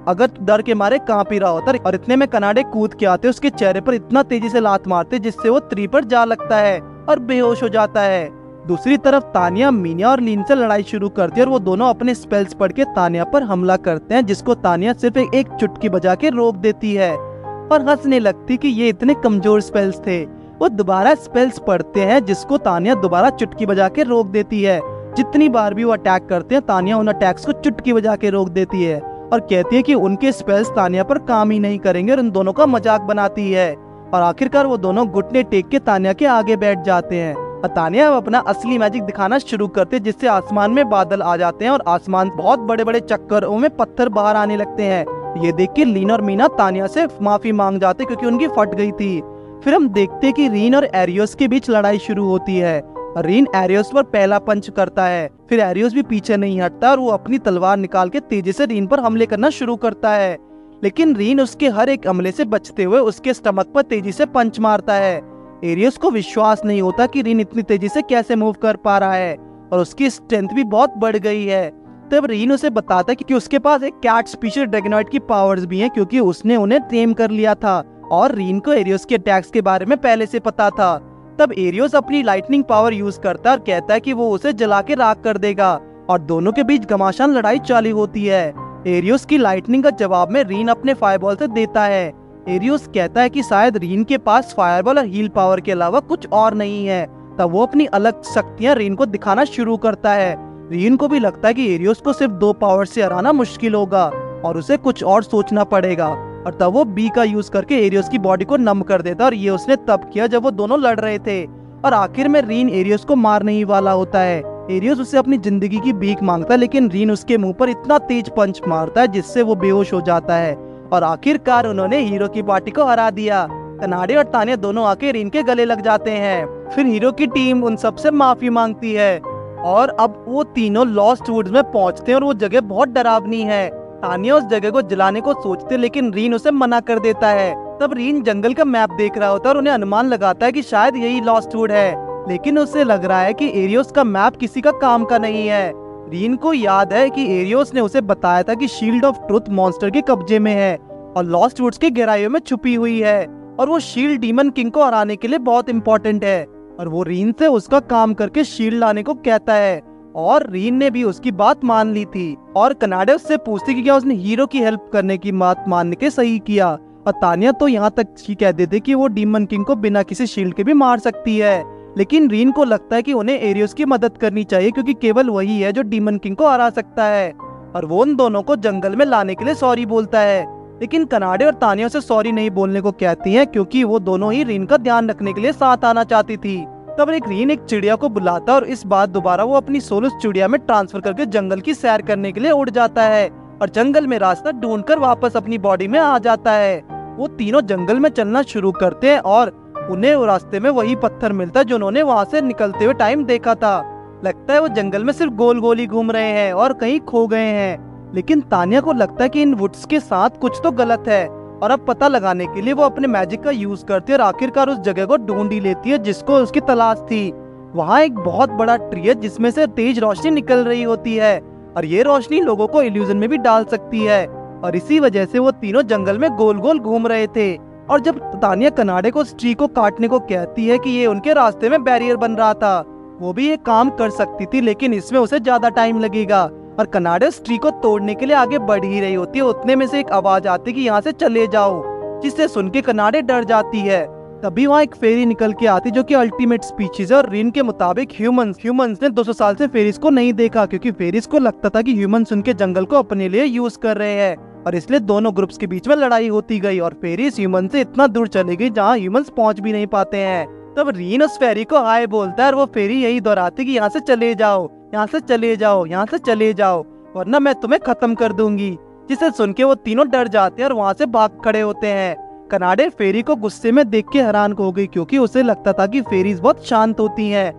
अगत डर के मारे कांप ही रहा होता और इतने में कनाडे कूद के आते उसके चेहरे पर इतना तेजी से लात मारते जिससे वो 3 पर जा लगता है और बेहोश हो जाता है। दूसरी तरफ तानिया मीना और लीन से लड़ाई शुरू करती है और वो दोनों अपने स्पेल्स पढ़ के तानिया पर हमला करते हैं जिसको तानिया सिर्फ एक चुटकी बजा के रोक देती है और हंसने लगती कि ये इतने कमजोर स्पेल्स थे। वो दोबारा स्पेल्स पढ़ते हैं जिसको तानिया दोबारा चुटकी बजा के रोक देती है। जितनी बार भी वो अटैक करते हैं तानिया उन अटैक्स को चुटकी बजा के रोक देती है और कहती है कि उनके स्पेल्स तानिया पर काम ही नहीं करेंगे और इन दोनों का मजाक बनाती है। और आखिरकार वो दोनों घुटने टेक के तानिया के आगे बैठ जाते हैं और तानिया अब अपना असली मैजिक दिखाना शुरू करते हैं जिससे आसमान में बादल आ जाते हैं और आसमान बहुत बड़े बड़े चक्करों में पत्थर बाहर आने लगते हैं। ये देख के लीन और मीना तानिया से माफी मांग जाते क्योंकि उनकी फट गई थी। फिर हम देखते हैं कि रीन और एरियोस के बीच लड़ाई शुरू होती है। रीन एरियोस पर पहला पंच करता है, फिर एरियोस भी पीछे नहीं हटता और वो अपनी तलवार निकाल के तेजी से रीन पर हमले करना शुरू करता है। लेकिन रीन उसके हर एक हमले से बचते हुए उसके स्टमक पर तेजी से पंच मारता है। एरियोस को विश्वास नहीं होता कि रीन इतनी तेजी से कैसे मूव कर पा रहा है और उसकी स्ट्रेंथ भी बहुत बढ़ गई है। तब रीन उसे बताता है कि उसके पास एक कैट स्पीशीज ड्रैगनॉइड की पावर्स भी हैं क्योंकि उसने उन्हें टेम कर लिया था और रीन को एरियोस के अटैक्स के बारे में पहले से पता था। तब एरियोस अपनी लाइटनिंग पावर यूज करता है और कहता है कि वो उसे जला के राख कर देगा और दोनों के बीच घमासान लड़ाई चालू होती है। एरियोस की लाइटनिंग का जवाब में रीन अपने फायरबॉल से देता है एरियोस कहता है कि शायद रीन के पास फायरबॉल और हील पावर के अलावा कुछ और नहीं है। तब वो अपनी अलग शक्तियां रीन को दिखाना शुरू करता है। रीन को भी लगता है कि एरियोस को सिर्फ 2 पावर से हराना मुश्किल होगा और उसे कुछ और सोचना पड़ेगा। और तब वो बी का यूज करके एरियोस की बॉडी को नम कर देता है और ये उसने तब किया जब वो दोनों लड़ रहे थे। और आखिर में रीन एरियोस को मारने ही वाला होता है। एरियोस उससे अपनी जिंदगी की भीख मांगता है, लेकिन रीन उसके मुंह पर इतना तेज पंच मारता है जिससे वो बेहोश हो जाता है। और आखिरकार उन्होंने हीरो की पार्टी को हरा दिया। कनाडे और तानिया दोनों आके रीन के गले लग जाते हैं। फिर हीरो की टीम उन सबसे माफी मांगती है और अब वो तीनों लॉस्ट वुड्स में पहुंचते हैं और वो जगह बहुत डरावनी है। तानिया उस जगह को जलाने को सोचते लेकिन रीन उसे मना कर देता है। तब रीन जंगल का मैप देख रहा होता है और उन्हें अनुमान लगाता है कि शायद यही लॉस्ट वुड है, लेकिन उसे लग रहा है कि एरियोस का मैप किसी का काम का नहीं है। रीन को याद है कि एरियोस ने उसे बताया था कि शील्ड ऑफ ट्रुथ मॉन्स्टर के कब्जे में है और लॉस्ट वुड्स के गहराइयों में छुपी हुई है और वो शील्ड डीमन किंग को हराने के लिए बहुत इंपॉर्टेंट है। और वो रीन से उसका काम करके शील्ड लाने को कहता है और रीन ने भी उसकी बात मान ली थी। और कनाडा उससे पूछती कि क्या उसने हीरो की हेल्प करने की बात मान के सही किया। और तानिया तो यहाँ तक कह देते कि वो डीमन किंग को बिना किसी शील्ड के भी मार सकती है, लेकिन रीन को लगता है कि उन्हें एरियोस की मदद करनी चाहिए क्योंकि केवल वही है जो डीमन किंग को हरा सकता है। और वो उन दोनों को जंगल में लाने के लिए सॉरी बोलता है, लेकिन कनाडे और तानिया से सॉरी नहीं बोलने को कहती हैं क्योंकि वो दोनों ही रीन का ध्यान रखने के लिए साथ आना चाहती थी। तब रीन एक चिड़िया को बुलाता है और इस बार दोबारा वो अपनी सोल उस चिड़िया में ट्रांसफर करके जंगल की सैर करने के लिए उड़ जाता है और जंगल में रास्ता ढूंढकर वापस अपनी बॉडी में आ जाता है। वो तीनों जंगल में चलना शुरू करते हैं और उन्हें रास्ते में वही पत्थर मिलता है जो उन्होंने वहाँ से निकलते हुए टाइम देखा था। लगता है वो जंगल में सिर्फ गोल गोल ही घूम रहे हैं और कहीं खो गए हैं, लेकिन तानिया को लगता है कि इन वुड्स के साथ कुछ तो गलत है और अब पता लगाने के लिए वो अपने मैजिक का यूज करती है और आखिरकार उस जगह को ढूंढ ही लेती है जिसको उसकी तलाश थी। वहाँ एक बहुत बड़ा ट्री है जिसमें से तेज रोशनी निकल रही होती है और ये रोशनी लोगों को इल्यूजन में भी डाल सकती है और इसी वजह से वो तीनों जंगल में गोल गोल घूम रहे थे। और जब तानिया कनाडे को उस ट्री को काटने को कहती है कि ये उनके रास्ते में बैरियर बन रहा था, वो भी ये काम कर सकती थी लेकिन इसमें उसे ज्यादा टाइम लगेगा और कनाडे उस ट्री को तोड़ने के लिए आगे बढ़ ही रही होती है। उतने में से एक आवाज आती है कि यहाँ से चले जाओ, जिससे सुन के कनाडे डर जाती है। तभी वहाँ एक फेरी निकल के आती जो कि अल्टीमेट स्पीशीज है और रीन के मुताबिक ह्यूमंस ने 200 साल से फेरीज को नहीं देखा क्योंकि फेरीज को लगता था कि ह्यूमंस उनके जंगल को अपने लिए यूज कर रहे हैं और इसलिए दोनों ग्रुप्स के बीच में लड़ाई होती गई और फेरीज ह्यूमन से इतना दूर चली गई जहाँ ह्यूमंस पहुंच भी नहीं पाते हैं। तब रीन उस फेरी को हाय बोलता है और वो फेरी यही दोहराती कि यहाँ से चले जाओ, यहाँ से चले जाओ, यहाँ से चले जाओ वरना मैं तुम्हें खत्म कर दूंगी, जिसे सुन के वो तीनों डर जाते हैं और वहाँ से भाग खड़े होते हैं। कनाडे फेरी को गुस्से में देख के हैरान हो गई क्योंकि उसे लगता था कि फेरीज बहुत शांत होती हैं।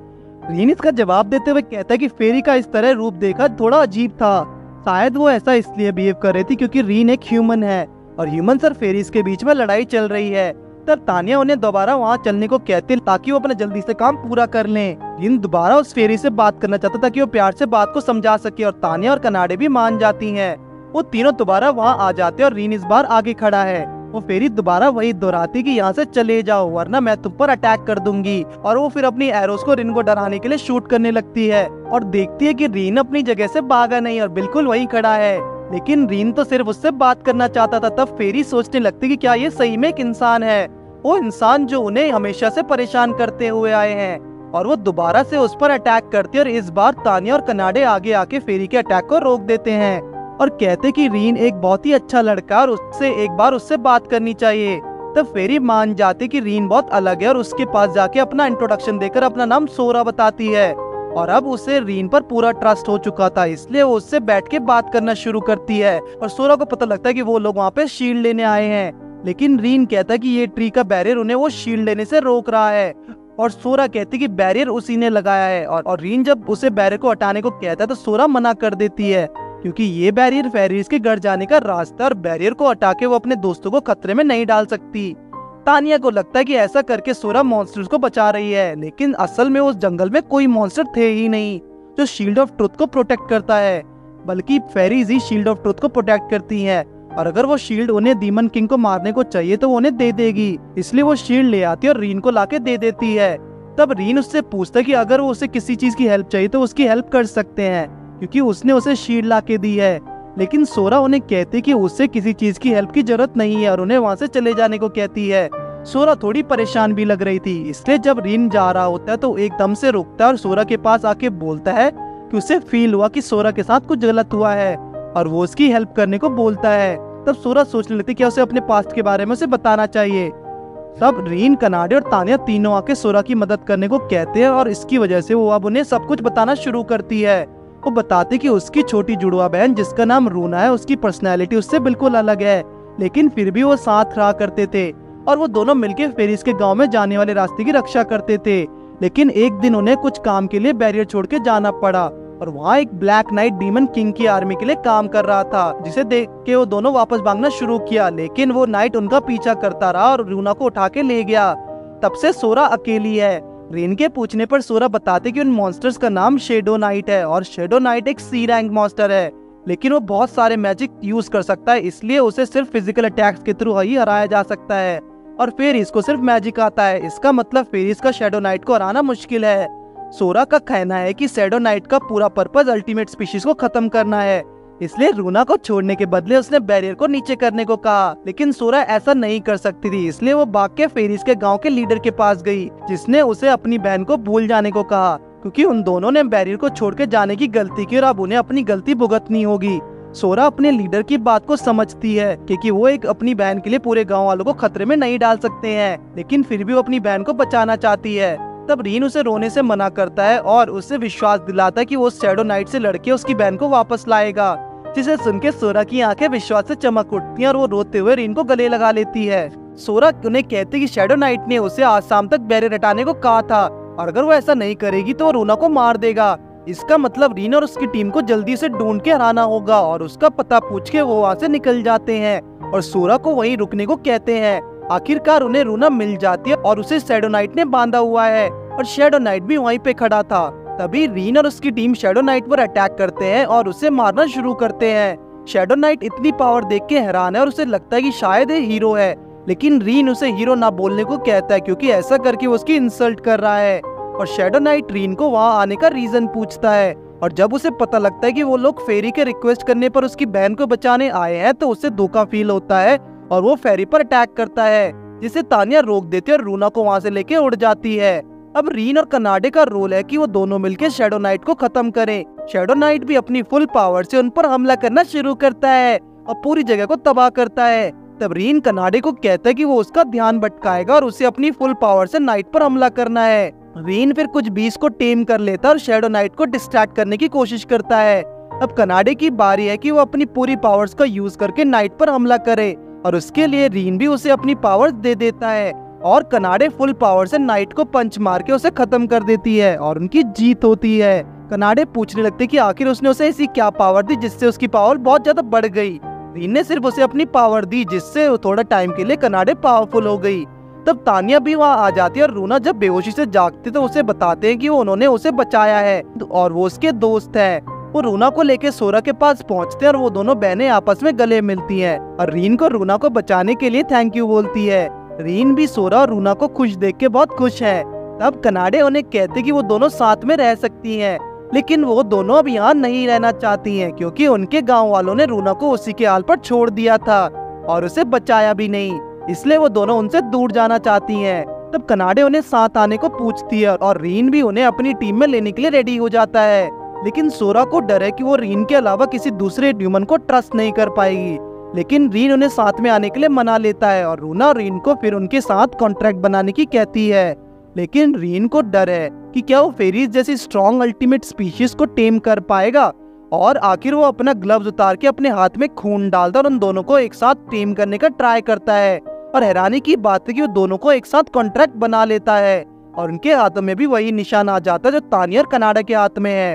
रीन इसका जवाब देते हुए कहता है कि फेरी का इस तरह रूप देखा थोड़ा अजीब था, शायद वो ऐसा इसलिए बिहेव कर रही थी क्योंकि रीन एक ह्यूमन है और ह्यूमंस और फेरीज के बीच में लड़ाई चल रही है। तब तानिया उन्हें दोबारा वहाँ चलने को कहते ताकि वो अपना जल्दी से काम पूरा कर लें। रीन दोबारा उस फेरी से बात करना चाहता था कि वो प्यार से बात को समझा सके और तानिया और कनाडे भी मान जाती हैं। वो तीनों दोबारा वहाँ आ जाते और रीन इस बार आगे खड़ा है। वो फेरी दोबारा वही दोहराती कि यहाँ से चले जाओ वरना मैं तुम पर अटैक कर दूंगी और वो फिर अपनी एरोस को रीन को डराने के लिए शूट करने लगती है और देखती है कि रीन अपनी जगह से भागा नहीं और बिल्कुल वही खड़ा है, लेकिन रीन तो सिर्फ उससे बात करना चाहता था। तब फेरी सोचने लगती कि क्या ये सही में एक इंसान है, वो इंसान जो उन्हें हमेशा से परेशान करते हुए आए हैं, और वो दोबारा से उस पर अटैक करते और इस बार तानिया और कनाडे आगे आके फेरी के अटैक को रोक देते हैं और कहते कि रीन एक बहुत ही अच्छा लड़का और उससे एक बार उससे बात करनी चाहिए। तब फेरी मान जाती कि रीन बहुत अलग है और उसके पास जाके अपना इंट्रोडक्शन देकर अपना नाम सोरा बताती है और अब उसे रीन पर पूरा ट्रस्ट हो चुका था, इसलिए वो उससे बैठ के बात करना शुरू करती है और सोरा को पता लगता है कि वो लोग वहाँ पे शील्ड लेने आए हैं, लेकिन रीन कहता है कि ये ट्री का बैरियर उन्हें वो शील्ड लेने से रोक रहा है और सोरा कहती कि बैरियर उसी ने लगाया है और रीन जब उसे बैरियर को हटाने को कहता है तो सोरा मना कर देती है क्योंकि ये बैरियर फेरीज के घर जाने का रास्ता और बैरियर को हटा के वो अपने दोस्तों को खतरे में नहीं डाल सकती। तानिया को लगता है कि ऐसा करके सोरा मॉन्स्टर्स को बचा रही है, लेकिन असल में उस जंगल में कोई मॉन्स्टर थे ही नहीं जो शील्ड ऑफ ट्रुथ को प्रोटेक्ट करता है, बल्कि फेरीज ही शील्ड ऑफ ट्रुथ को प्रोटेक्ट करती हैं और अगर वो शील्ड उन्हें डीमन किंग को मारने को चाहिए तो वो उन्हें दे देगी, इसलिए वो शील्ड ले आती है और रीन को लाके दे देती है। तब रीन उससे पूछता है कि अगर वो उसे किसी चीज की हेल्प चाहिए तो उसकी हेल्प कर सकते हैं क्योंकि उसने उसे शील्ड ला के दी है, लेकिन सोरा उन्हें कहती कि उससे किसी चीज की हेल्प की जरूरत नहीं है और उन्हें वहाँ से चले जाने को कहती है। सोरा थोड़ी परेशान भी लग रही थी, इसलिए जब रीन जा रहा होता है तो एकदम से रुकता है और सोरा के पास आके बोलता है कि उसे फील हुआ कि सोरा के साथ कुछ गलत हुआ है और वो उसकी हेल्प करने को बोलता है। तब सोरा सोचने लगती कि उसे अपने पास्ट के बारे में उसे बताना चाहिए। तब रीन, कनाडे और तानिया तीनों आके सोरा की मदद करने को कहते हैं और इसकी वजह से वो अब उन्हें सब कुछ बताना शुरू करती है। वो बताते कि उसकी छोटी जुड़वा बहन जिसका नाम रूना है, उसकी पर्सनैलिटी उससे बिल्कुल अलग है, लेकिन फिर भी वो साथ रहा करते थे और वो दोनों मिलकर फेरिस के गांव में जाने वाले रास्ते की रक्षा करते थे। लेकिन एक दिन उन्हें कुछ काम के लिए बैरियर छोड़ के जाना पड़ा और वहाँ एक ब्लैक नाइट डीमन किंग की आर्मी के लिए काम कर रहा था, जिसे देख के वो दोनों वापस भागना शुरू किया। लेकिन वो नाइट उनका पीछा करता रहा और रूना को उठा के ले गया। तब से सोरा अकेली है। रीन के पूछने पर सोरा बताते कि उन मॉन्स्टर्स का नाम शेडो नाइट है और शेडो नाइट एक सी रैंक मॉन्स्टर है, लेकिन वो बहुत सारे मैजिक यूज कर सकता है, इसलिए उसे सिर्फ फिजिकल अटैक्स के थ्रू ही हराया जा सकता है और फेरिस को सिर्फ मैजिक आता है। इसका मतलब फेरिस का शेडो नाइट को हराना मुश्किल है। सोरा का कहना है कि शेडो नाइट का पूरा पर्पस अल्टीमेट स्पीशीज को खत्म करना है, इसलिए रूना को छोड़ने के बदले उसने बैरियर को नीचे करने को कहा। लेकिन सोरा ऐसा नहीं कर सकती थी, इसलिए वो भाग के फेरिस के गांव के लीडर के पास गई, जिसने उसे अपनी बहन को भूल जाने को कहा, क्योंकि उन दोनों ने बैरियर को छोड़ के जाने की गलती की और अब उन्हें अपनी गलती भुगतनी होगी। सोरा अपने लीडर की बात को समझती है क्योंकि वो एक अपनी बहन के लिए पूरे गांव वालों को खतरे में नहीं डाल सकते हैं, लेकिन फिर भी वो अपनी बहन को बचाना चाहती है। तब रीन उसे रोने से मना करता है और उसे विश्वास दिलाता है कि वो शेडो नाइट से लड़के उसकी बहन को वापस लाएगा, जिसे सुन के सोरा की आंखें विश्वास से चमक उठती हैं और वो रोते हुए रीन को गले लगा लेती है। सोरा उन्हें कहती कि शेडो नाइट ने उसे आज शाम तक बैरियर हटाने को कहा था और अगर वो ऐसा नहीं करेगी तो वो रूना को मार देगा। इसका मतलब रीन और उसकी टीम को जल्दी से ढूंढ के हराना होगा और उसका पता पूछ के वो वहाँ से निकल जाते हैं और सोरा को वहीं रुकने को कहते हैं। आखिरकार उन्हें रूना मिल जाती है और उसे शेडो नाइट ने बांधा हुआ है और शेडो नाइट भी वहीं पे खड़ा था। तभी रीन और उसकी टीम शेडो नाइट पर अटैक करते हैं और उसे मारना शुरू करते हैं। शेडो नाइट इतनी पावर देख के हैरान है और उसे लगता है कि शायद ये हीरो है, लेकिन रीन उसे हीरो ना बोलने को कहता है क्योंकि ऐसा करके वो उसकी इंसल्ट कर रहा है। और शेडो नाइट रीन को वहाँ आने का रीजन पूछता है और जब उसे पता लगता है कि वो लोग फेरी के रिक्वेस्ट करने पर उसकी बहन को बचाने आए हैं तो उसे धोखा फील होता है और वो फेरी पर अटैक करता है, जिसे तानिया रोक देती है और रूना को वहाँ से लेके उड़ जाती है। अब रीन और कनाडे का रोल है कि वो दोनों मिलकर शेडो नाइट को खत्म करें। शेडो नाइट भी अपनी फुल पावर से उन पर हमला करना शुरू करता है और पूरी जगह को तबाह करता है। तब रीन कनाडे को कहता है कि वो उसका ध्यान भटकाएगा और उसे अपनी फुल पावर से नाइट पर हमला करना है। रीन फिर कुछ बीस को टेम कर लेता है और शेडो नाइट को डिस्ट्रैक्ट करने की कोशिश करता है। अब कनाडे की बारी है कि वो अपनी पूरी पावर्स का यूज करके नाइट पर हमला करे और उसके लिए रीन भी उसे अपनी पावर्स दे देता है और कनाडे फुल पावर से नाइट को पंच मार के उसे खत्म कर देती है और उनकी जीत होती है। कनाडे पूछने लगते कि आखिर उसने उसे ऐसी क्या पावर दी जिससे उसकी पावर बहुत ज्यादा बढ़ गई। रीन ने सिर्फ उसे अपनी पावर दी जिससे थोड़ा टाइम के लिए कनाडे पावरफुल हो गई। तब तानिया भी वहाँ आ जाती है और रूना जब बेहोशी से जागती तो उसे बताते हैं कि उन्होंने उसे बचाया है और वो उसके दोस्त है। वो रूना को लेके सोरा के पास पहुँचते हैं और वो दोनों बहनें आपस में गले मिलती हैं और रीन को रूना को बचाने के लिए थैंक यू बोलती है। रीन भी सोरा और रूना को खुश देख के बहुत खुश है। तब कनाडे उन्हें कहते कि वो दोनों साथ में रह सकती हैं, लेकिन वो दोनों अब यहाँ नहीं रहना चाहती हैं क्योंकि उनके गांव वालों ने रूना को उसी के हाल पर छोड़ दिया था और उसे बचाया भी नहीं, इसलिए वो दोनों उनसे दूर जाना चाहती हैं। तब कनाडे उन्हें साथ आने को पूछती है और रीन भी उन्हें अपनी टीम में लेने के लिए रेडी हो जाता है, लेकिन सोरा को डर है कि वो रीन के अलावा किसी दूसरे ह्यूमन को ट्रस्ट नहीं कर पाएगी। लेकिन रीन उन्हें साथ में आने के लिए मना लेता है और रूना रीन को फिर उनके साथ कॉन्ट्रैक्ट बनाने की कहती है, लेकिन रीन को डर है कि क्या वो फेरीज जैसी स्ट्रॉन्ग अल्टीमेट स्पीशीज को टेम कर पाएगा। और आखिर वो अपना ग्लव्स उतार के अपने हाथ में खून डालता और उन दोनों को एक साथ टेम करने का ट्राई करता है और हैरानी की बात है कि वो दोनों को एक साथ कॉन्ट्रैक्ट बना लेता है और उनके हाथों में भी वही निशान आ जाता है जो तानिया और कनाडा के हाथ में है।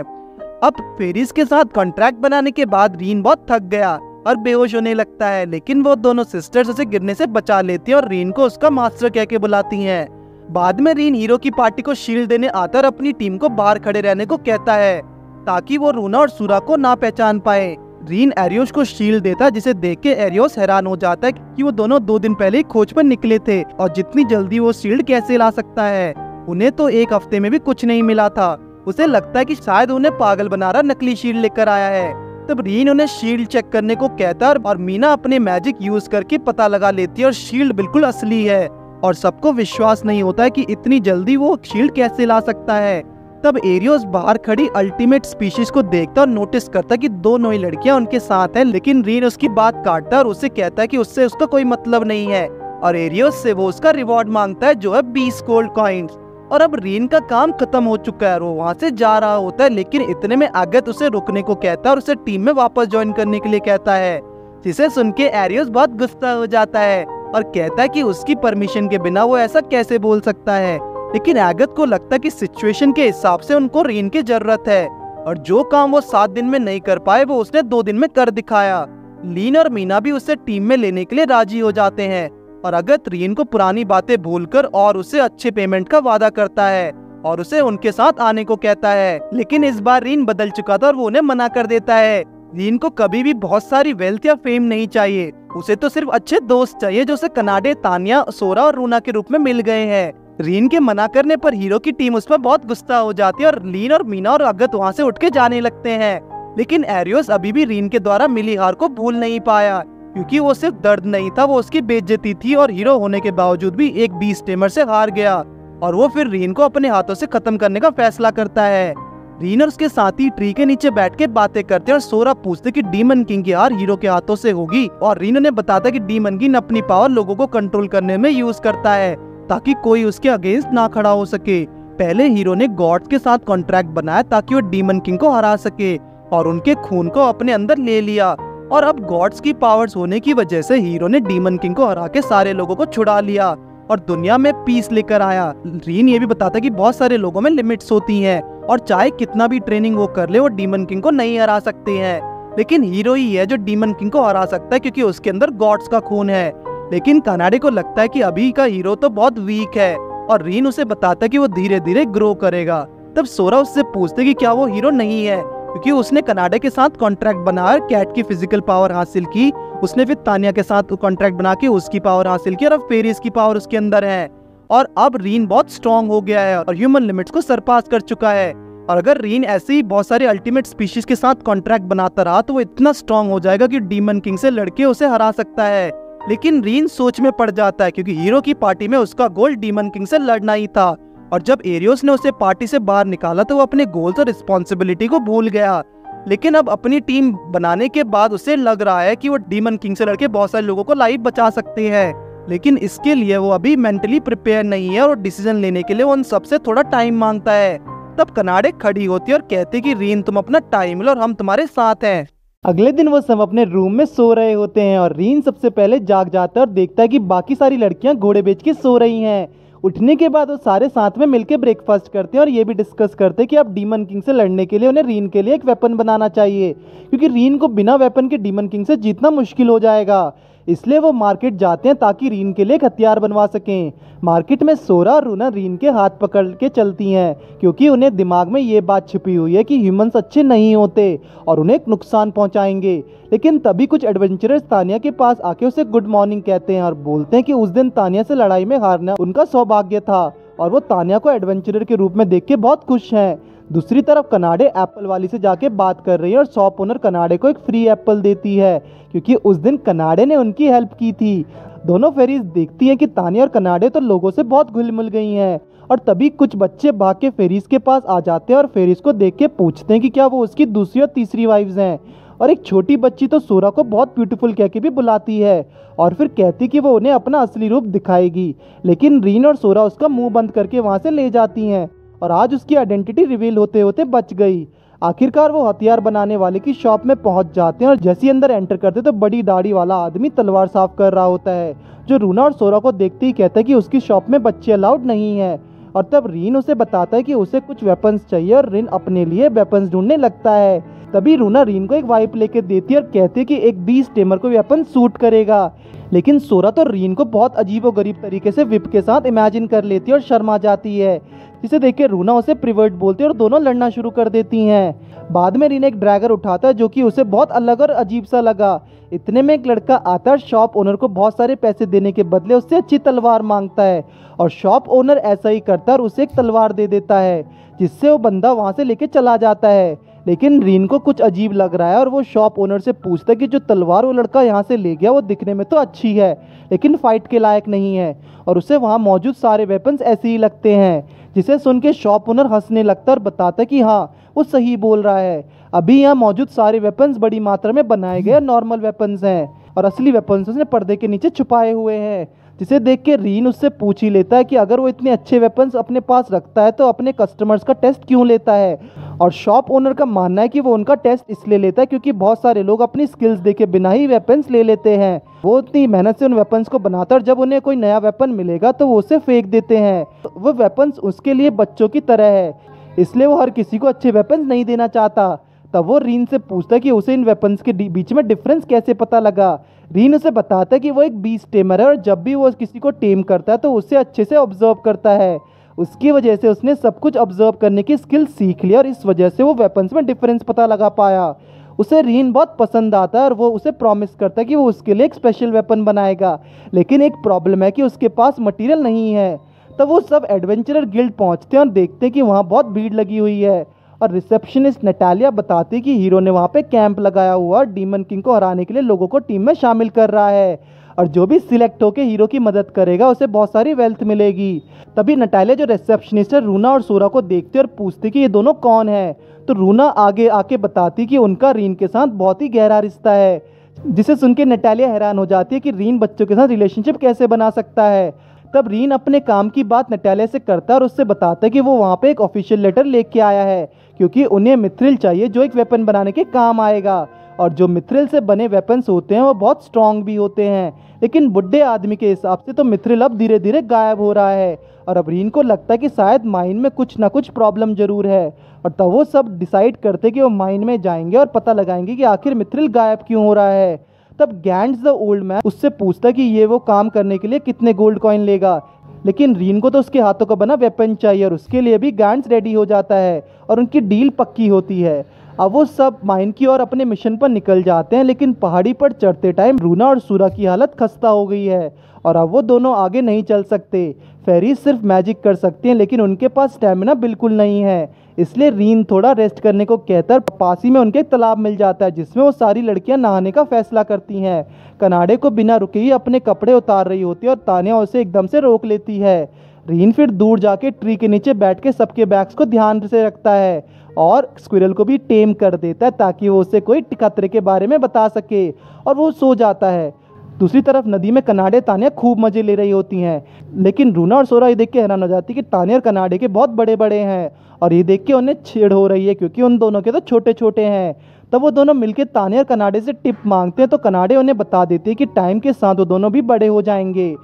अब फेरीज के साथ कॉन्ट्रैक्ट बनाने के बाद रीन बहुत थक गया और बेहोश होने लगता है, लेकिन वो दोनों सिस्टर्स उसे गिरने से बचा लेती हैं और रीन को उसका मास्टर कह के बुलाती हैं। बाद में रीन हीरो की पार्टी को शील्ड देने आता और अपनी टीम को बाहर खड़े रहने को कहता है ताकि वो रूना और सुरा को ना पहचान पाए। रीन एरियोस को शील्ड देता है, जिसे देख के एरियोस हैरान हो जाता है कि वो दोनों 2 दिन पहले ही खोज पर निकले थे और जितनी जल्दी वो शील्ड कैसे ला सकता है। उन्हें तो 1 हफ्ते में भी कुछ नहीं मिला था। उसे लगता है कि शायद उन्हें पागल बना रहा नकली शील्ड लेकर आया है। तब रीन उन्हें शील्ड चेक करने को कहता है और मीना अपने मैजिक यूज करके पता लगा लेती है और शील्ड बिल्कुल असली है और सबको विश्वास नहीं होता है कि इतनी जल्दी वो शील्ड कैसे ला सकता है। तब एरियोस बाहर खड़ी अल्टीमेट स्पीशीज को देखता और नोटिस करता कि दो नई लड़कियां उनके साथ हैं, लेकिन रीन उसकी बात काटता और उससे कहता है कि उससे उसका कोई मतलब नहीं है और एरियोस से वो उसका रिवॉर्ड मांगता है जो है 20 गोल्ड कॉइन्स। और अब रीन का काम खत्म हो चुका है और वो वहाँ से जा रहा होता है, लेकिन इतने में अगत उसे रुकने को कहता है और उसे टीम में वापस ज्वाइन करने के लिए कहता है, जिसे सुन के एरियोस बहुत गुस्सा हो जाता है और कहता है कि उसकी परमिशन के बिना वो ऐसा कैसे बोल सकता है। लेकिन अगत को लगता है कि सिचुएशन के हिसाब से उनको रीन की जरूरत है और जो काम वो 7 दिन में नहीं कर पाए वो उसने 2 दिन में कर दिखाया। लीन और मीना भी उसे टीम में लेने के लिए राजी हो जाते हैं और अगत रीन को पुरानी बातें भूलकर और उसे अच्छे पेमेंट का वादा करता है और उसे उनके साथ आने को कहता है। लेकिन इस बार रीन बदल चुका था और वो उन्हें मना कर देता है। रीन को कभी भी बहुत सारी वेल्थ या फेम नहीं चाहिए, उसे तो सिर्फ अच्छे दोस्त चाहिए जो उसे कनाडे, तानिया, सोरा और रूना के रूप में मिल गए हैं। रीन के मना करने पर हीरो की टीम उस पर बहुत गुस्सा हो जाती है और लीन और मीना और अगत वहाँ से उठ के जाने लगते हैं। लेकिन एरियोस अभी भी रीन के द्वारा मिली हार को भूल नहीं पाया, क्योंकि वो सिर्फ दर्द नहीं था, वो उसकी बेइज्जती थी और हीरो होने के बावजूद भी एक बीस्ट टेमर से हार गया और वो फिर रीन को अपने हाथों से खत्म करने का फैसला करता है। रीन और उसके साथी ट्री के नीचे बैठ के बातें करते हैं और सोरा पूछते कि डीमन किंग की हार हीरो के हाथों से होगी और रीन उन्हें बताता कि डीमन किंग अपनी पावर लोगों को कंट्रोल करने में यूज करता है ताकि कोई उसके अगेंस्ट ना खड़ा हो सके। पहले हीरो ने गॉड्स के साथ कॉन्ट्रैक्ट बनाया ताकि वो डीमन किंग को हरा सके और उनके खून को अपने अंदर ले लिया और अब गॉड्स की पावर्स होने की वजह से हीरो ने डीमन किंग को हरा के सारे लोगों को छुड़ा लिया और दुनिया में पीस लेकर आया। रीन ये भी बताता कि बहुत सारे लोगों में लिमिट्स होती हैं और चाहे कितना भी ट्रेनिंग वो कर ले वो डीमन किंग को नहीं हरा सकते हैं, लेकिन हीरो ही है जो डीमन किंग को हरा सकता है क्योंकि उसके अंदर गॉड्स का खून है। लेकिन कनाडे को लगता है कि अभी का हीरो तो बहुत वीक है और रीन उसे बताता है कि वो धीरे धीरे ग्रो करेगा। तब सोरा उससे पूछते कि क्या वो हीरो नहीं है, क्योंकि उसने कनाडा के साथ कॉन्ट्रैक्ट बनाकर कैट की फिजिकल पावर हासिल की, उसने फिर तानिया के साथ कॉन्ट्रैक्ट बना के उसकी पावर हासिल की और अब फेरिस की पावर उसके अंदर है और अब रीन बहुत स्ट्रॉन्ग हो गया है और ह्यूमन लिमिट्स को सरपास कर चुका है। और अगर रीन ऐसे ही बहुत सारे अल्टीमेट स्पीशीज के साथ कॉन्ट्रैक्ट बनाता रहा तो वो इतना स्ट्रॉन्ग हो जाएगा कि डीमन किंग से लड़के उसे हरा सकता है। लेकिन रीन सोच में पड़ जाता है क्योंकि हीरो की पार्टी में उसका गोल डीमन किंग से लड़ना ही था और जब एरियोस ने उसे पार्टी से बाहर निकाला तो वो अपने गोल्स और रिस्पॉन्सिबिलिटी को भूल गया। लेकिन अब अपनी टीम बनाने के बाद उसे लग रहा है कि वो डीमन किंग से लड़के बहुत सारे लोगों को लाइफ बचा सकते हैं, लेकिन इसके लिए वो अभी मेंटली प्रिपेयर नहीं है और डिसीजन लेने के लिए वो उन सबसे थोड़ा टाइम मांगता है। तब कनाडे खड़ी होती है और कहती कि रीन तुम अपना टाइम लो और हम तुम्हारे साथ हैं। अगले दिन वो सब अपने रूम में सो रहे होते हैं और रीन सबसे पहले जाग जाता है और देखता है कि बाकी सारी लड़कियां घोड़े बेच के सो रही हैं। उठने के बाद वो सारे साथ में मिलकर ब्रेकफास्ट करते हैं और ये भी डिस्कस करते हैं कि अब डीमन किंग से लड़ने के लिए उन्हें रीन के लिए एक वेपन बनाना चाहिए, क्योंकि रीन को बिना वेपन के डीमन किंग से जीतना मुश्किल हो जाएगा। इसलिए वो मार्केट जाते हैं ताकि रीन के लिए एक हथियार बनवा सकें। मार्केट में सोरा और रूना रीन के हाथ पकड़ के चलती हैं क्योंकि उन्हें दिमाग में ये बात छिपी हुई है कि ह्यूमंस अच्छे नहीं होते और उन्हें नुकसान पहुंचाएंगे। लेकिन तभी कुछ एडवेंचरर्स तानिया के पास आके उसे गुड मॉर्निंग कहते हैं और बोलते हैं कि उस दिन तानिया से लड़ाई में हारना उनका सौभाग्य था और वो तानिया को एडवेंचरर के रूप में देख के बहुत खुश हैं। दूसरी तरफ कनाडे एप्पल वाली से जाके बात कर रही है और शॉप ओनर कनाडे को एक फ्री एप्पल देती है क्योंकि उस दिन कनाडे ने उनकी हेल्प की थी। दोनों फेरीज देखती हैं कि तानिया और कनाडे तो लोगों से बहुत घुल मिल गई हैं और तभी कुछ बच्चे भाग के फेरीज के पास आ जाते हैं और फेरीज को देख के पूछते हैं कि क्या वो उसकी दूसरी और तीसरी वाइफ्स हैं। और एक छोटी बच्ची तो सोरा को बहुत ब्यूटीफुल कह के भी बुलाती है और फिर कहती कि वो उन्हें अपना असली रूप दिखाएगी, लेकिन रीन और सोरा उसका मुंह बंद करके वहाँ से ले जाती हैं और आज उसकी आइडेंटिटी रिवील होते होते बच गई। आखिरकार वो हथियार बनाने वाले की शॉप में पहुंच जाते हैं और जैसे ही अंदर एंटर करते तो बड़ी दाढ़ी वाला आदमी तलवार साफ कर रहा होता है, जो रूना और सोरा को देखते ही कहता है कि उसकी शॉप में बच्चे अलाउड नहीं है। और तब रीन उसे बताता है कि उसे कुछ वेपन्स चाहिए और रीन अपने लिए वेपन्स ढूंढने लगता है। तभी रूना रीन को एक वाइप लेके देती है और कहती है कि एक बीस्ट टेमर को वेपन सूट करेगा, लेकिन सोरा तो रीन को बहुत अजीबोगरीब तरीके से विप के साथ इमेजिन कर लेती है और शर्मा जाती है, जिसे देख के रूना उसे प्रिवर्ट बोलती है और दोनों लड़ना शुरू कर देती हैं। बाद में रीन एक ड्रैगर उठाता है जो कि उसे बहुत अलग और अजीब सा लगा। इतने में एक लड़का आता है, शॉप ओनर को बहुत सारे पैसे देने के बदले उससे अच्छी तलवार मांगता है और शॉप ओनर ऐसा ही करता है और उसे एक तलवार दे देता है, जिससे वो बंदा वहाँ से लेके चला जाता है। लेकिन रीन को कुछ अजीब लग रहा है और वो शॉप ओनर से पूछता है कि जो तलवार वो लड़का यहाँ से ले गया वो दिखने में तो अच्छी है लेकिन फाइट के लायक नहीं है, और उसे वहाँ मौजूद सारे वेपन्स ऐसे ही लगते हैं। जिसे सुन के शॉप ओनर हंसने लगता है और बताता है कि हाँ वो सही बोल रहा है, अभी यहाँ मौजूद सारे वेपन्स बड़ी मात्रा में बनाए गए नॉर्मल वेपन्स हैं और असली वेपन्स उसने पर्दे के नीचे छुपाए हुए हैं। जिसे देख के रीन उससे पूछ ही लेता है कि अगर वो इतने अच्छे वेपन्स अपने पास रखता है तो अपने कस्टमर्स का टेस्ट क्यों लेता है। और शॉप ओनर का मानना है कि वो उनका टेस्ट इसलिए लेता है क्योंकि बहुत सारे लोग अपनी स्किल्स देखे बिना ही वेपन्स ले लेते हैं। वो इतनी मेहनत से उन वेपन्स को बनाता है और जब उन्हें कोई नया वेपन मिलेगा तो वो उसे फेंक देते हैं। वो वेपन्स उसके लिए बच्चों की तरह है, इसलिए वो हर किसी को अच्छे वेपन्स नहीं देना चाहता। तब वो रीन से पूछता है कि उसे इन वेपन्स के बीच में डिफरेंस कैसे पता लगा। रीन उसे बताता है कि वो एक बीस्ट टेमर है और जब भी वो किसी को टेम करता है तो उसे अच्छे से ऑब्जर्व करता है। उसकी वजह से उसने सब कुछ ऑब्जर्व करने की स्किल सीख ली और इस वजह से वो वेपन्स में डिफरेंस पता लगा पाया। उसे रीन बहुत पसंद आता है और वो उसे प्रॉमिस करता है कि वो उसके लिए एक स्पेशल वेपन बनाएगा, लेकिन एक प्रॉब्लम है कि उसके पास मटेरियल नहीं है। तब वो सब एडवेंचरर गिल्ड पहुंचते हैं और देखते हैं कि वहाँ बहुत भीड़ लगी हुई है और रिसेप्शनिस्ट नटालिया बताती कि हीरो ने वहाँ पे कैंप लगाया हुआ और डीमन किंग को हराने के लिए लोगों को टीम में शामिल कर रहा है और जो भी सिलेक्ट होकर हीरो की मदद करेगा उसे बहुत सारी वेल्थ मिलेगी। तभी नटालिया जो रिसेप्शनिस्ट है रूना और सोरा को देखती और पूछती कि ये दोनों कौन है। तो रूना आगे आके बताती कि उनका रीन के साथ बहुत ही गहरा रिश्ता है, जिसे सुन के नटालिया हैरान हो जाती है कि रीन बच्चों के साथ रिलेशनशिप कैसे बना सकता है। तब रीन अपने काम की बात नटालिया से करता है और उससे बताता है कि वो वहाँ पे एक ऑफिशियल लेटर लेके आया है क्योंकि उन्हें मिथ्रिल चाहिए जो एक वेपन बनाने के काम आएगा, और जो मिथ्रिल से बने वेपन्स होते हैं वो बहुत स्ट्रांग भी होते हैं। लेकिन बुढ़े आदमी के हिसाब से तो मिथ्रिल अब धीरे धीरे गायब हो रहा है और अब रीन को लगता है कि शायद माइन में कुछ ना कुछ प्रॉब्लम जरूर है। और तब वो सब डिसाइड करते कि वो माइन में जाएंगे और पता लगाएंगे कि आखिर मिथ्रिल गायब क्यों हो रहा है। तब गैंड्स द ओल्ड मैन उससे पूछता कि ये वो काम करने के लिए कितने गोल्ड कॉइन लेगा, लेकिन रीन को तो उसके हाथों का बना वेपन चाहिए और उसके लिए भी गैंड्स रेडी हो जाता है और उनकी डील पक्की होती है। अब वो सब माइन की ओर अपने मिशन पर निकल जाते हैं, लेकिन पहाड़ी पर चढ़ते टाइम रूना और सूरा की हालत खस्ता हो गई है और अब वो दोनों आगे नहीं चल सकते। फेरीज सिर्फ मैजिक कर सकते हैं लेकिन उनके पास स्टेमिना बिल्कुल नहीं है, इसलिए रीन थोड़ा रेस्ट करने को कहता है। पास ही में उनके एक तालाब मिल जाता है जिसमें वो सारी लड़कियां नहाने का फैसला करती हैं। कनाडे को बिना रुके ही अपने कपड़े उतार रही होती है और तानिया उसे एकदम से रोक लेती है। रीन फिर दूर जाके ट्री के नीचे बैठ के सबके बैग्स को ध्यान से रखता है और स्क्विरल को भी टेम कर देता है ताकि वो उसे कोई खतरे के बारे में बता सके, और वो सो जाता है। दूसरी तरफ नदी में कनाडे तानिया खूब मजे ले रही होती हैं, लेकिन रूना और सोरा ये देख के हैरान हो जाती है कि तानिया और कनाडे के बहुत बड़े बड़े हैं और ये देख के उन्हें छेड़ हो रही है क्योंकि उन दोनों के तो छोटे छोटे हैं। तब वो दोनों मिलकर तानिया और कनाडे से टिप मांगते हैं तो कनाडे उन्हें बता देते हैं कि टाइम के साथ वो दोनों भी बड़े हो जाएंगे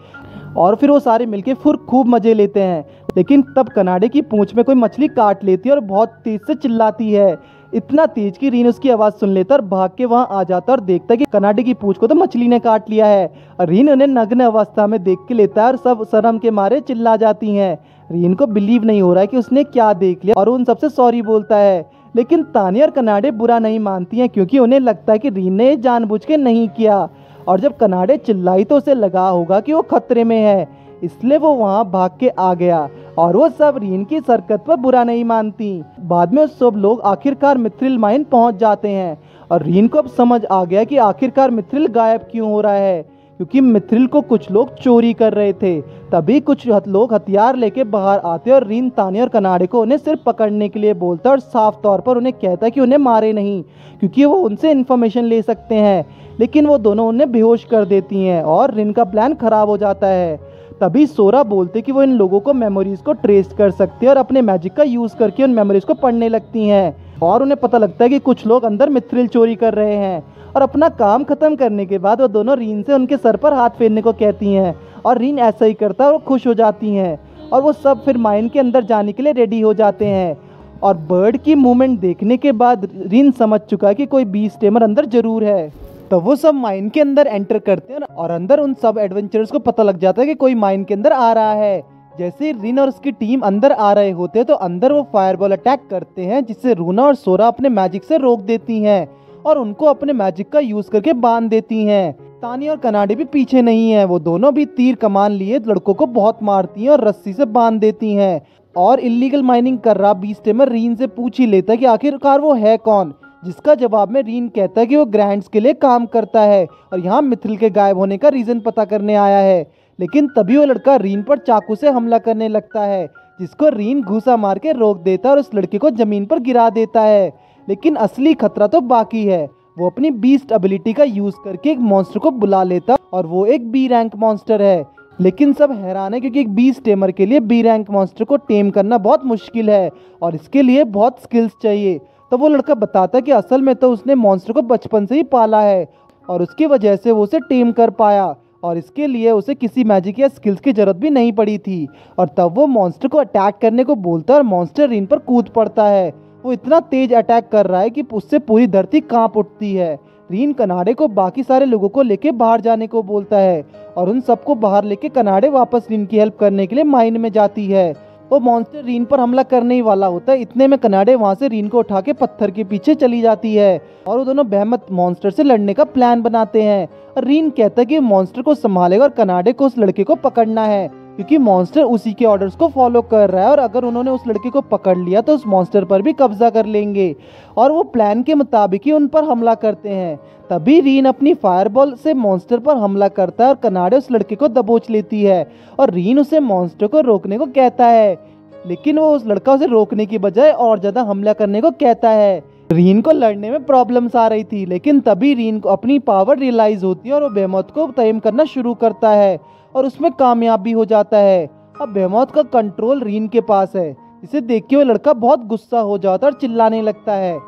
और फिर वो सारे मिलके फिर खूब मजे लेते हैं। लेकिन तब कनाडे की पूंछ में कोई मछली काट लेती है और बहुत तेज से चिल्लाती है, इतना तेज कि रीन उसकी आवाज़ सुन लेता और भाग के वहाँ आ जाता और देखता कि कनाडे की पूंछ को तो मछली ने काट लिया है। और रीन उन्हें नग्न अवस्था में देख के लेता है और सब शर्म के मारे चिल्ला जाती हैं। रीन को बिलीव नहीं हो रहा है कि उसने क्या देख लिया और उन सबसे सॉरी बोलता है, लेकिन तानिया और कनाडे बुरा नहीं मानती हैं क्योंकि उन्हें लगता है कि रीन ने जानबूझ के नहीं किया। और जब कनाडे चिल्लाई तो उसे लगा होगा कि वो खतरे में है, इसलिए वो वहाँ भाग के आ गया और वो सब रीन की हरकत पर बुरा नहीं मानती। बाद में सब लोग आखिरकार मिथ्रिल माइन पहुँच जाते हैं और रीन को अब समझ आ गया कि आखिरकार मिथ्रिल गायब क्यों हो रहा है, क्योंकि मिथ्रिल को कुछ लोग चोरी कर रहे थे। तभी कुछ लोग हथियार लेके बाहर आते और रीन तानिया और कनाडे को उन्हें सिर्फ पकड़ने के लिए बोलता और साफ तौर पर उन्हें कहता कि उन्हें मारे नहीं क्योंकि वो उनसे इन्फॉर्मेशन ले सकते हैं, लेकिन वो दोनों उन्हें बेहोश कर देती हैं और रीन का प्लान खराब हो जाता है। तभी सोरा बोलते कि वो इन लोगों को मेमोरीज को ट्रेस कर सकती है और अपने मैजिक का यूज़ करके उन मेमोरीज को पढ़ने लगती हैं और उन्हें पता लगता है कि कुछ लोग अंदर मिथ्रिल चोरी कर रहे हैं। और अपना काम खत्म करने के बाद वो दोनों रीन से उनके सर पर हाथ फेरने को कहती हैं और रीन ऐसा ही करता है और खुश हो जाती हैं और वो सब फिर माइन के अंदर जाने के लिए रेडी हो जाते हैं। और बर्ड की मूवमेंट देखने के बाद रीन समझ चुका है कि कोई बीस्ट टेमर अंदर जरूर है। तो वो सब माइन के अंदर एंटर करते हैं और अंदर उन सब एडवेंचरर्स को पता लग जाता है कि कोई माइन के अंदर आ रहा है। जैसे ही रीन और उसकी टीम अंदर आ रहे होते हैं तो अंदर वो फायरबॉल अटैक करते हैं जिससे रूना और सोरा अपने मैजिक से रोक देती हैं और उनको अपने मैजिक का यूज करके बांध देती हैं। तानिया और कनाडे भी पीछे नहीं है, वो दोनों भी तीर कमान लिए लड़कों को बहुत मारती हैं और रस्सी से बांध देती हैं। और इलीगल माइनिंग कर रहा बीस्ट टेमर रीन से पूछ ही लेता है कि आखिरकार वो है कौन, जिसका जवाब में रीन कहता है कि वो ग्रैंड्स के लिए काम करता है और यहाँ मिथिल के गायब होने का रीज़न पता करने आया है। लेकिन तभी वो लड़का रीन पर चाकू से हमला करने लगता है, जिसको रीन घूसा मार के रोक देता है और उस लड़के को ज़मीन पर गिरा देता है। लेकिन असली खतरा तो बाकी है। वो अपनी बीस्ट एबिलिटी का यूज़ करके एक मॉन्स्टर को बुला लेता और वो एक बी रैंक मॉन्स्टर है। लेकिन सब हैरान है क्योंकि एक बीस्ट टेमर के लिए बी रैंक मॉन्स्टर को टेम करना बहुत मुश्किल है और इसके लिए बहुत स्किल्स चाहिए। तो वो लड़का बताता है कि असल में तो उसने मॉन्स्टर को बचपन से ही पाला है और उसकी वजह से वो उसे टेम कर पाया और इसके लिए उसे किसी मैजिक या स्किल्स की जरूरत भी नहीं पड़ी थी। और तब वो मॉन्स्टर को अटैक करने को बोलता है और मॉन्स्टर रीन पर कूद पड़ता है। वो इतना तेज अटैक कर रहा है कि उससे पूरी धरती कांप उठती है। रीन कनाडे को बाकी सारे लोगों को लेके बाहर जाने को बोलता है और उन सबको बाहर लेके कनाडे वापस रीन की हेल्प करने के लिए माइन में जाती है। वो मॉन्स्टर रीन पर हमला करने ही वाला होता है, इतने में कनाडे वहाँ से रीन को उठा के पत्थर के पीछे चली जाती है और वो दोनों बेहमत मॉन्स्टर से लड़ने का प्लान बनाते हैं। और रीन कहता है कि मॉन्स्टर को संभालेगा और कनाडे को उस लड़के को पकड़ना है क्योंकि मॉन्स्टर उसी के ऑर्डर्स को फॉलो कर रहा है और अगर उन्होंने उस लड़के को पकड़ लिया तो उस मॉन्स्टर पर भी कब्जा कर लेंगे और वो प्लान के मुताबिक ही उन पर हमला करते हैं। तभी रीन अपनी फायरबॉल से मॉन्स्टर पर हमला करता है और कनाडे उस लड़के को दबोच लेती है और रीन उसे मॉन्स्टर को रोकने को कहता है, लेकिन वो उस लड़का उसे रोकने की बजाय और ज़्यादा हमला करने को कहता है। रीन को लड़ने में प्रॉब्लम्स आ रही थी, लेकिन तभी रीन को अपनी पावर रियलाइज़ होती है और वो बेमौत को तयम करना शुरू करता है और उसमें कामयाब भी हो जाता है। अब बेमौत का कंट्रोल रीन के पास है, जिसे देख के वो लड़का बहुत गुस्सा हो जाता है और चिल्लाने लगता है।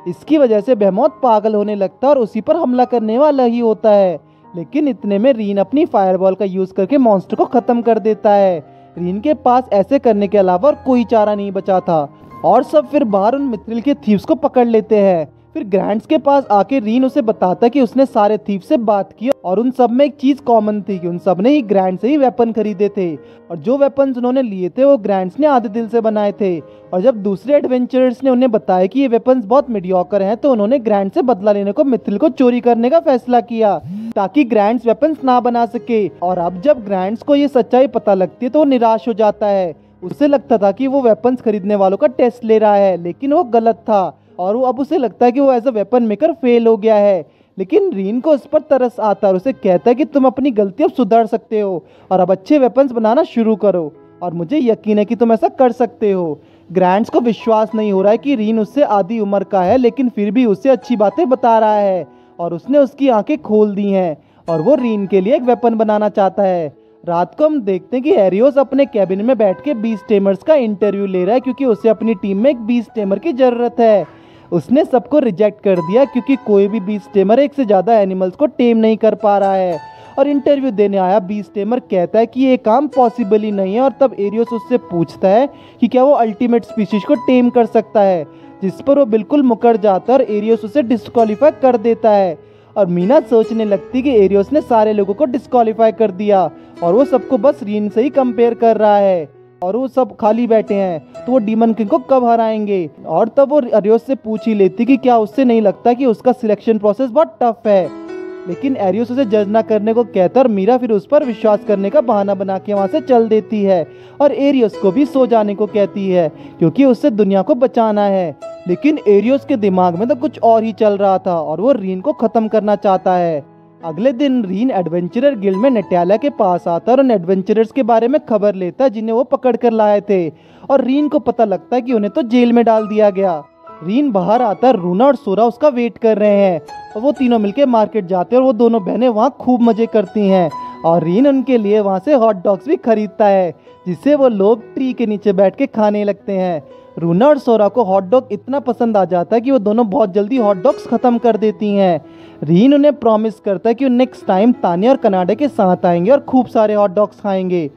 इसकी वजह से बेमौत पागल होने लगता है और उसी पर हमला करने वाला ही होता है। लेकिन इतने में रीन अपनी फायरबॉल का यूज़ करके मॉन्स्टर को ख़त्म कर देता है। रीन के पास ऐसे करने के अलावा और कोई चारा नहीं बचा था और सब फिर बाहर उन मिथ्रिल के थीव्स को पकड़ लेते हैं। फिर ग्रैंड्स के पास आके रीन उसे बताता कि उसने सारे थीव से बात की और उन सब में एक चीज़ कॉमन थी कि उन सब ने ही ग्रैंड से ही वेपन खरीदे थे और जो वेपन्स उन्होंने लिए थे वो ग्रैंड्स ने आधे दिल से बनाए थे। और जब दूसरे एडवेंचरर्स ने उन्हें बताया कि ये वेपन्स बहुत मीडियोकर हैं तो उन्होंने ग्रैंड से बदला लेने को मिथ्रिल को चोरी करने का फैसला किया ताकि ग्रैंड्स वेपन्स ना बना सके। और अब जब ग्रैंड्स को ये सच्चाई पता लगती है तो वो निराश हो जाता है। उससे लगता था कि वो वेपन्स खरीदने वालों का टेस्ट ले रहा है, लेकिन वो गलत था और वो अब उसे लगता है कि वो as a weapon maker fail हो गया है। लेकिन रीन को उस पर तरस आता है और उसे कहता है कि तुम अपनी गलती अब सुधार सकते हो और अब अच्छे वेपन्स बनाना शुरू करो और मुझे यकीन है कि तुम ऐसा कर सकते हो। ग्रैंड्स को विश्वास नहीं हो रहा है कि रीन उससे आधी उम्र का है, लेकिन फिर भी उसे अच्छी बातें बता रहा है और उसने उसकी आंखें खोल दी हैं और वो रीन के लिए एक वेपन बनाना चाहता है। रात को हम देखते हैं कि एरियोस अपने कैबिन में बैठ के बीस्ट टेमर्स का इंटरव्यू ले रहा है क्योंकि उसे अपनी टीम में एक बीस्ट टेमर की ज़रूरत है। उसने सबको रिजेक्ट कर दिया क्योंकि कोई भी बीस्ट टेमर एक से ज़्यादा एनिमल्स को टेम नहीं कर पा रहा है और इंटरव्यू देने आया बीस्ट टेमर कहता है कि ये काम पॉसिबल ही नहीं है। और तब एरियोस उससे पूछता है कि क्या वो अल्टीमेट स्पीशीज को टेम कर सकता है, जिस पर वो बिल्कुल मुकर जाता है और एरियोस उसे डिस्क्वालीफाई कर देता है। और मीना सोचने लगती कि एरियोस ने सारे लोगों को डिस्क्वालीफाई कर दिया और वो सबको बस रीन से ही कंपेयर कर रहा है और वो सब खाली बैठे हैं, तो वो डीमन किंग को कब हराएंगे। और तब वो एरियोस से पूछ ही लेती कि क्या उससे नहीं लगता कि उसका सिलेक्शन प्रोसेस बहुत टफ है। लेकिन एरियोस उसे जज ना करने को कहता है और मीरा फिर उस पर विश्वास करने का बहाना बना के वहाँ से चल देती है और एरियोस को भी सो जाने को कहती है क्योंकि उससे दुनिया को बचाना है। लेकिन एरियोस के दिमाग में तो कुछ और ही चल रहा था और वो रीन को ख़त्म करना चाहता है। अगले दिन रीन एडवेंचरर गिल्ड में नटालिया के पास आता है और उन एडवेंचरर्स के बारे में खबर लेता है जिन्हें वो पकड़ कर लाए थे और रीन को पता लगता है कि उन्हें तो जेल में डाल दिया गया। रीन बाहर आता है, रूना और सोरा उसका वेट कर रहे हैं और वो तीनों मिलके मार्केट जाते हैं और वो दोनों बहनें वहाँ खूब मजे करती हैं और रीन उनके लिए वहाँ से हॉट डॉग्स भी खरीदता है जिससे वो लोग ट्री के नीचे बैठ के खाने लगते हैं। रूना और सोरा को हॉट डॉग इतना पसंद आ जाता है कि वो दोनों बहुत जल्दी हॉट डॉग्स ख़त्म कर देती हैं। रीन उन्हें प्रॉमिस करता है कि वो नेक्स्ट टाइम तानिया और कनाडा के साथ आएंगे और खूब सारे हॉट डॉग्स खाएंगे।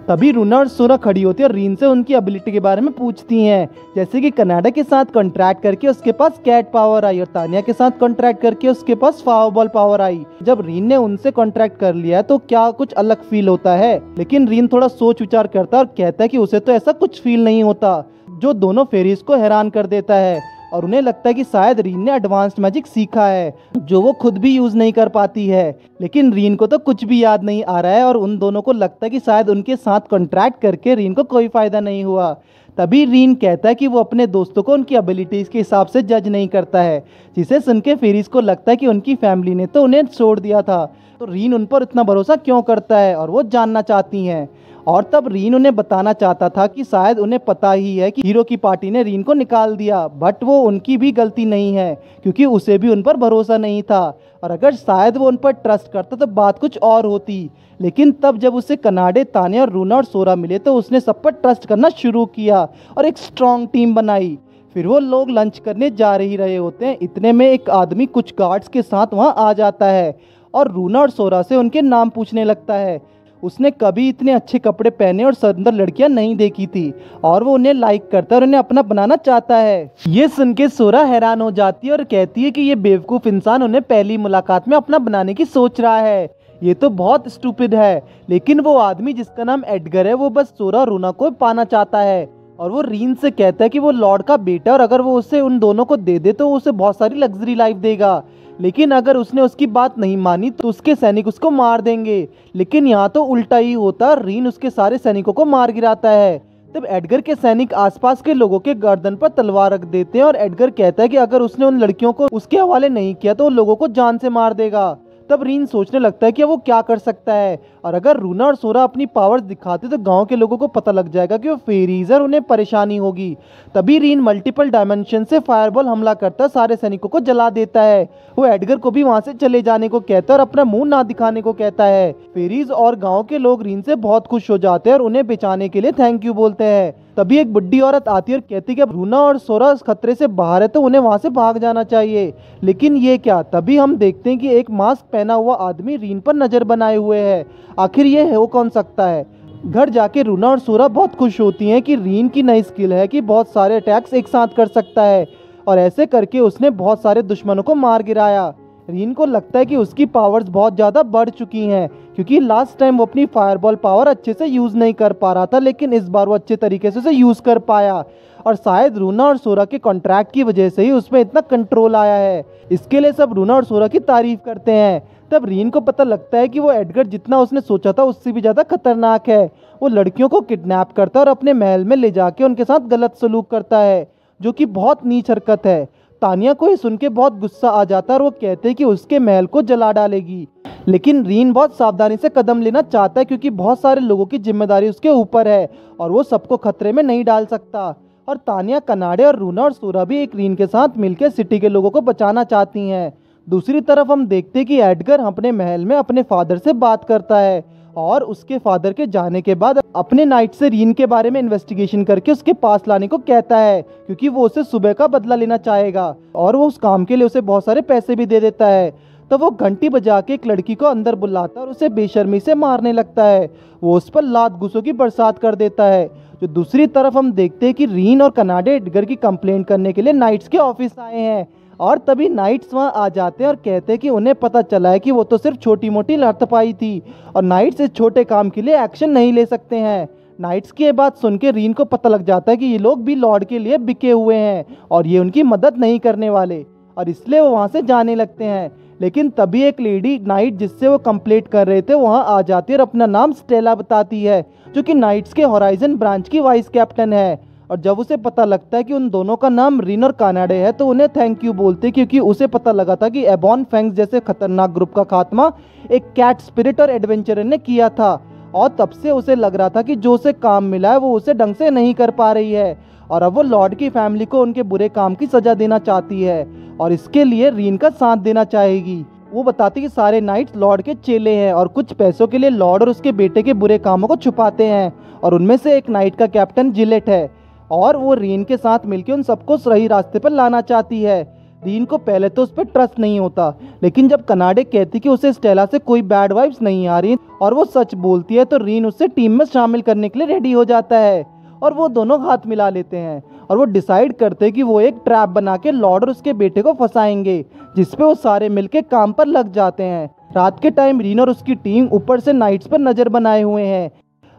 तभी रूना और सोरा खड़ी होती है और रीन से उनकी एबिलिटी के बारे में पूछती हैं, जैसे कि कनाडा के साथ कॉन्ट्रैक्ट करके उसके पास कैट पावर आई और तानिया के साथ कॉन्ट्रैक्ट करके उसके पास फावरबॉल पावर आई। जब रीन ने उनसे कॉन्ट्रैक्ट कर लिया तो क्या कुछ अलग फील होता है, लेकिन रीन थोड़ा सोच विचार करता है और कहता है कि उसे तो ऐसा कुछ फील नहीं होता, जो दोनों फेरीज को हैरान कर देता है। और उन्हें लगता है कि शायद रीन ने एडवांस्ड मैजिक सीखा है जो वो खुद भी यूज नहीं कर पाती है। लेकिन रीन को तो कुछ भी याद नहीं आ रहा है और उन दोनों को लगता है कि शायद उनके साथ कॉन्ट्रैक्ट करके रीन को कोई फायदा नहीं हुआ। तभी रीन कहता है कि वो अपने दोस्तों को उनकी एबिलिटीज के हिसाब से जज नहीं करता है, जिसे सुन के फेरीज को लगता है कि उनकी फैमिली ने तो उन्हें छोड़ दिया था, तो रीन उन पर इतना भरोसा क्यों करता है और वो जानना चाहती हैं। और तब रीन उन्हें बताना चाहता था कि शायद उन्हें पता ही है कि हीरो की पार्टी ने रीन को निकाल दिया, बट वो उनकी भी गलती नहीं है क्योंकि उसे भी उन पर भरोसा नहीं था। और अगर शायद वो उन पर ट्रस्ट करता तो बात कुछ और होती। लेकिन तब जब उसे कनाडे, तान्या और रूना और सोरा मिले तो उसने सब पर ट्रस्ट करना शुरू किया और एक स्ट्रॉन्ग टीम बनाई। फिर वो लोग लंच करने जा ही रहे होते हैं, इतने में एक आदमी कुछ गार्ड्स के साथ वहाँ आ जाता है और रूना और सोरा से उनके नाम पूछने लगता है। उसने कभी इतने अच्छे कपड़े पहने और सुंदर लड़कियां नहीं देखी थी और वो उन्हें लाइक करता है और उन्हें अपना बनाना चाहता है। ये सुन के सोरा हैरान हो जाती है और कहती है कि ये बेवकूफ़ इंसान उन्हें पहली मुलाकात में अपना बनाने की सोच रहा है, ये तो बहुत स्टूपिड है। लेकिन वो आदमी जिसका नाम एडगर है वो बस सोरा और रूना को पाना चाहता है और वो रीन से कहता है कि वो लॉर्ड का बेटा और अगर वो उसे उन दोनों को दे दे तो वो उसे बहुत सारी लग्जरी लाइफ देगा। लेकिन अगर उसने उसकी बात नहीं मानी तो उसके सैनिक उसको मार देंगे। लेकिन यहाँ तो उल्टा ही होता, रीन उसके सारे सैनिकों को मार गिराता है। तब एडगर के सैनिक आसपास के लोगों के गर्दन पर तलवार रख देते हैं और एडगर कहता है कि अगर उसने उन लड़कियों को उसके हवाले नहीं किया तो वो लोगों को जान से मार देगा। तब रीन सोचने लगता है कि वो क्या कर सकता है और अगर रूना और सोरा अपनी पावर्स दिखाते तो गांव के लोगों को पता लग जाएगा कि वो फेरीज और उन्हें परेशानी होगी। तभी रीन मल्टीपल डायमेंशन से फायरबॉल हमला करता सारे सैनिकों को जला देता है। वो एडगर को भी वहां से चले जाने को कहता है और अपना मुंह ना दिखाने को कहता है। फेरीज और गाँव के लोग रीन से बहुत खुश हो जाते हैं और उन्हें बचाने के लिए थैंक यू बोलते हैं। तभी एक बुढ़ी औरत आती है और कहती है कि अब रूना और सोरा खतरे से बाहर है तो उन्हें वहां से भाग जाना चाहिए। लेकिन ये क्या, तभी हम देखते हैं कि एक मास्क पहना हुआ आदमी रीन पर नजर बनाए हुए है। आखिर ये है वो कौन सकता है। घर जाके रूना और सोरा बहुत खुश होती हैं कि रीन की नई स्किल है कि बहुत सारे अटैक्स एक साथ कर सकता है और ऐसे करके उसने बहुत सारे दुश्मनों को मार गिराया। रीन को लगता है कि उसकी पावर्स बहुत ज़्यादा बढ़ चुकी हैं क्योंकि लास्ट टाइम वो अपनी फायरबॉल पावर अच्छे से यूज़ नहीं कर पा रहा था, लेकिन इस बार वो अच्छे तरीके से उसे यूज़ कर पाया और शायद रूना और सोरा के कॉन्ट्रैक्ट की वजह से ही उसमें इतना कंट्रोल आया है। इसके लिए सब रूना और सोरा की तारीफ करते हैं। तब रीन को पता लगता है कि वो एडगर जितना उसने सोचा था उससे भी ज़्यादा खतरनाक है। वो लड़कियों को किडनैप करता है और अपने महल में ले जाके उनके साथ गलत सलूक करता है जो कि बहुत नीच हरकत है। तानिया को ये सुन के बहुत गुस्सा आ जाता है और वो कहते हैं कि उसके महल को जला डालेगी। लेकिन रीन बहुत सावधानी से कदम लेना चाहता है क्योंकि बहुत सारे लोगों की जिम्मेदारी उसके ऊपर है और वो सबको खतरे में नहीं डाल सकता। और तानिया, कनाडे और रूना और सोरा भी एक रीन के साथ मिलकर सिटी के लोगों को बचाना चाहती हैं। दूसरी तरफ हम देखते हैं कि एडगर अपने महल में अपने फादर से बात करता है और उसके फादर के जाने के बाद अपने नाइट से रीन के बारे में इन्वेस्टिगेशन करके उसके पास लाने को कहता है क्योंकि वो उसे सुबह का बदला लेना चाहेगा और वो उस काम के लिए उसे बहुत सारे पैसे भी दे देता है। तो वो घंटी बजा के एक लड़की को अंदर बुलाता है और उसे बेशर्मी से मारने लगता है। वो उस पर लात घूंसों की बरसात कर देता है। जो दूसरी तरफ हम देखते हैं कि रीन और कनाडे एडगर की कंप्लेंट करने के लिए नाइट्स के ऑफिस आए हैं और तभी नाइट्स वहां आ जाते हैं और कहते हैं कि उन्हें पता चला है कि वो तो सिर्फ छोटी मोटी लड़थपाई थी और नाइट्स इस छोटे काम के लिए एक्शन नहीं ले सकते हैं। नाइट्स की ये बात सुन के रीन को पता लग जाता है कि ये लोग भी लॉर्ड के लिए बिके हुए हैं और ये उनकी मदद नहीं करने वाले और इसलिए वो वहाँ से जाने लगते हैं। लेकिन तभी एक लेडी नाइट जिससे वो कंप्लीट कर रहे थे वहाँ आ जाती है और अपना नाम स्टेला बताती है जो कि नाइट्स के होराइजन ब्रांच की वाइस कैप्टन है। और जब उसे पता लगता है कि उन दोनों का नाम रीन और कानाडे है तो उन्हें थैंक यू बोलते क्योंकि उसे पता लगा था कि एबॉन फैंग्स जैसे खतरनाक ग्रुप का खात्मा एक कैट स्पिरिट और एडवेंचरर ने किया था और तब से उसे लग रहा था कि जो उसे काम मिला है वो उसे ढंग से नहीं कर पा रही है और अब वो लॉर्ड की फैमिली को उनके बुरे काम की सजा देना चाहती है और इसके लिए रीन का साथ देना चाहेगी। वो बताती कि सारे नाइट्स लॉर्ड के चेले हैं और कुछ पैसों के लिए लॉर्ड और उसके बेटे के बुरे कामों को छुपाते हैं और उनमें से एक नाइट का कैप्टन जिलेट है और वो रीन के साथ मिलकर उन सबको सही रास्ते पर लाना चाहती है। रीन को पहले तो उस पर ट्रस्ट नहीं होता, लेकिन जब कनाडे कहती कि उसे स्टेला से कोई बैड वाइब्स नहीं आ रही और वो सच बोलती है तो रीन उसे टीम में शामिल करने के लिए रेडी हो जाता है और वो दोनों हाथ मिला लेते हैं और वो डिसाइड करते हैं कि वो एक ट्रैप बना के लॉर्ड और उसके बेटे को फंसाएंगे जिसपे वो सारे मिलके काम पर लग जाते हैं। रात के टाइम रीन और उसकी टीम ऊपर से नाइट्स पर नजर बनाए हुए हैं